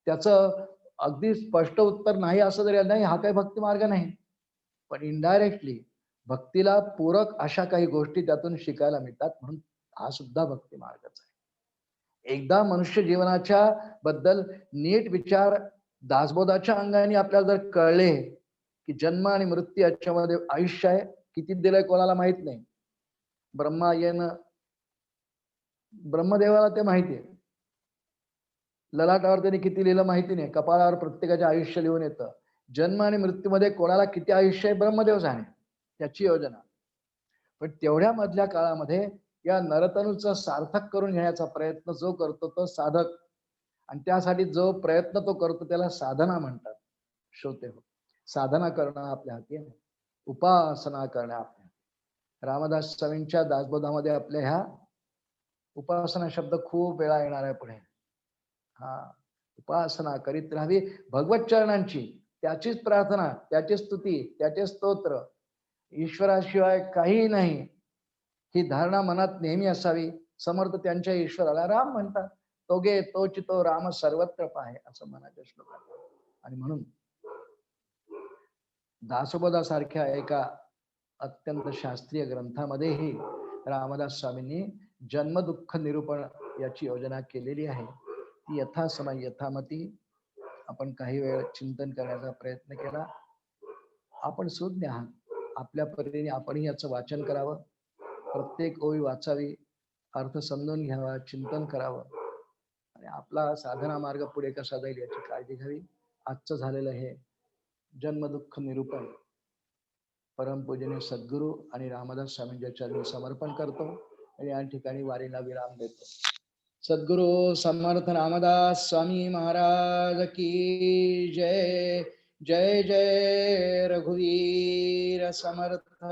त्याचं अगदी स्पष्ट उत्तर नाही असं जरी नाही, हा काही भक्ती मार्ग नाही. पण इनडायरेक्टली भक्तीला पूरक अशा काही गोष्टी त्यातून शिकायला मिळतात, म्हणून हा सुद्धा भक्ती मार्गच आहे. एकदा मनुष्य जीवनाच्या बद्दल नीट विचार दासबोधाच्या अंगाने आपल्याला जर कळले की जन्म आणि मृत्यू याच्यामध्ये आयुष्य आहे, किती दिलंय कोणाला माहित नाही. ब्रह्मा येणं, ब्रह्मदेवाला ते माहिती आहे. ललाटावर त्यांनी किती लिहिलं माहिती नाही, कपाळावर प्रत्येकाचे आयुष्य लिहून येतं. जन्म आणि मृत्यूमध्ये कोणाला किती आयुष्य आहे ब्रह्मदेव जाणे, त्याची योजना. पण तेवढ्या मधल्या काळामध्ये या नरतनूचा सार्थक करून घेण्याचा प्रयत्न जो करतो तो साधक, आणि त्यासाठी जो प्रयत्न तो करतो त्याला साधना म्हणतात. श्रोते हो, साधना करणं आपल्या हाती आहे, उपासना करणं आपल्या हाती. रामदास स्वामींच्या दासबोधामध्ये आपल्या ह्या उपासना शब्द खूप वेळा येणार आहे पुढे. उपासना करीत राहावी भगवत चरणांची, त्याचीच प्रार्थना, त्याची स्तुती, त्याचे स्तोत्र, ईश्वराशिवाय काही नाही, ही धारणा मनात नेहमी असावी. समर्थ त्यांच्या ईश्वराला राम म्हणतात. तोगे तोच तो राम सर्वत्र पाहे, असं मनाच्या श्लोकात. आणि म्हणून दासबोधासारख्या एका अत्यंत शास्त्रीय ग्रंथामध्येही रामदास स्वामींनी जन्म दुःख निरूपण याची योजना केलेली आहे. ती यथासमय यथामती आपण काही वेळ चिंतन करण्याचा प्रयत्न केला. आपण सुज्ञ आहात, आपल्या परीने आपणही याचं वाचन करावं, प्रत्येक ओळी वाचावी, अर्थ समजून घ्यावा, चिंतन करावं आणि आपला साधना मार्ग पुढे कसा जाईल याची काळजी घ्यावी. आजचं झालेलं हे जन्म दुःख निरूपण परमपूजनीय सद्गुरू आणि रामदास स्वामींच्या चरणी समर्पण करतो आणि या ठिकाणी वारीला विराम देतो. सद्गुरु समर्थ रामदास स्वामी महाराज की जय. जय जय रघुवीर समर्थ.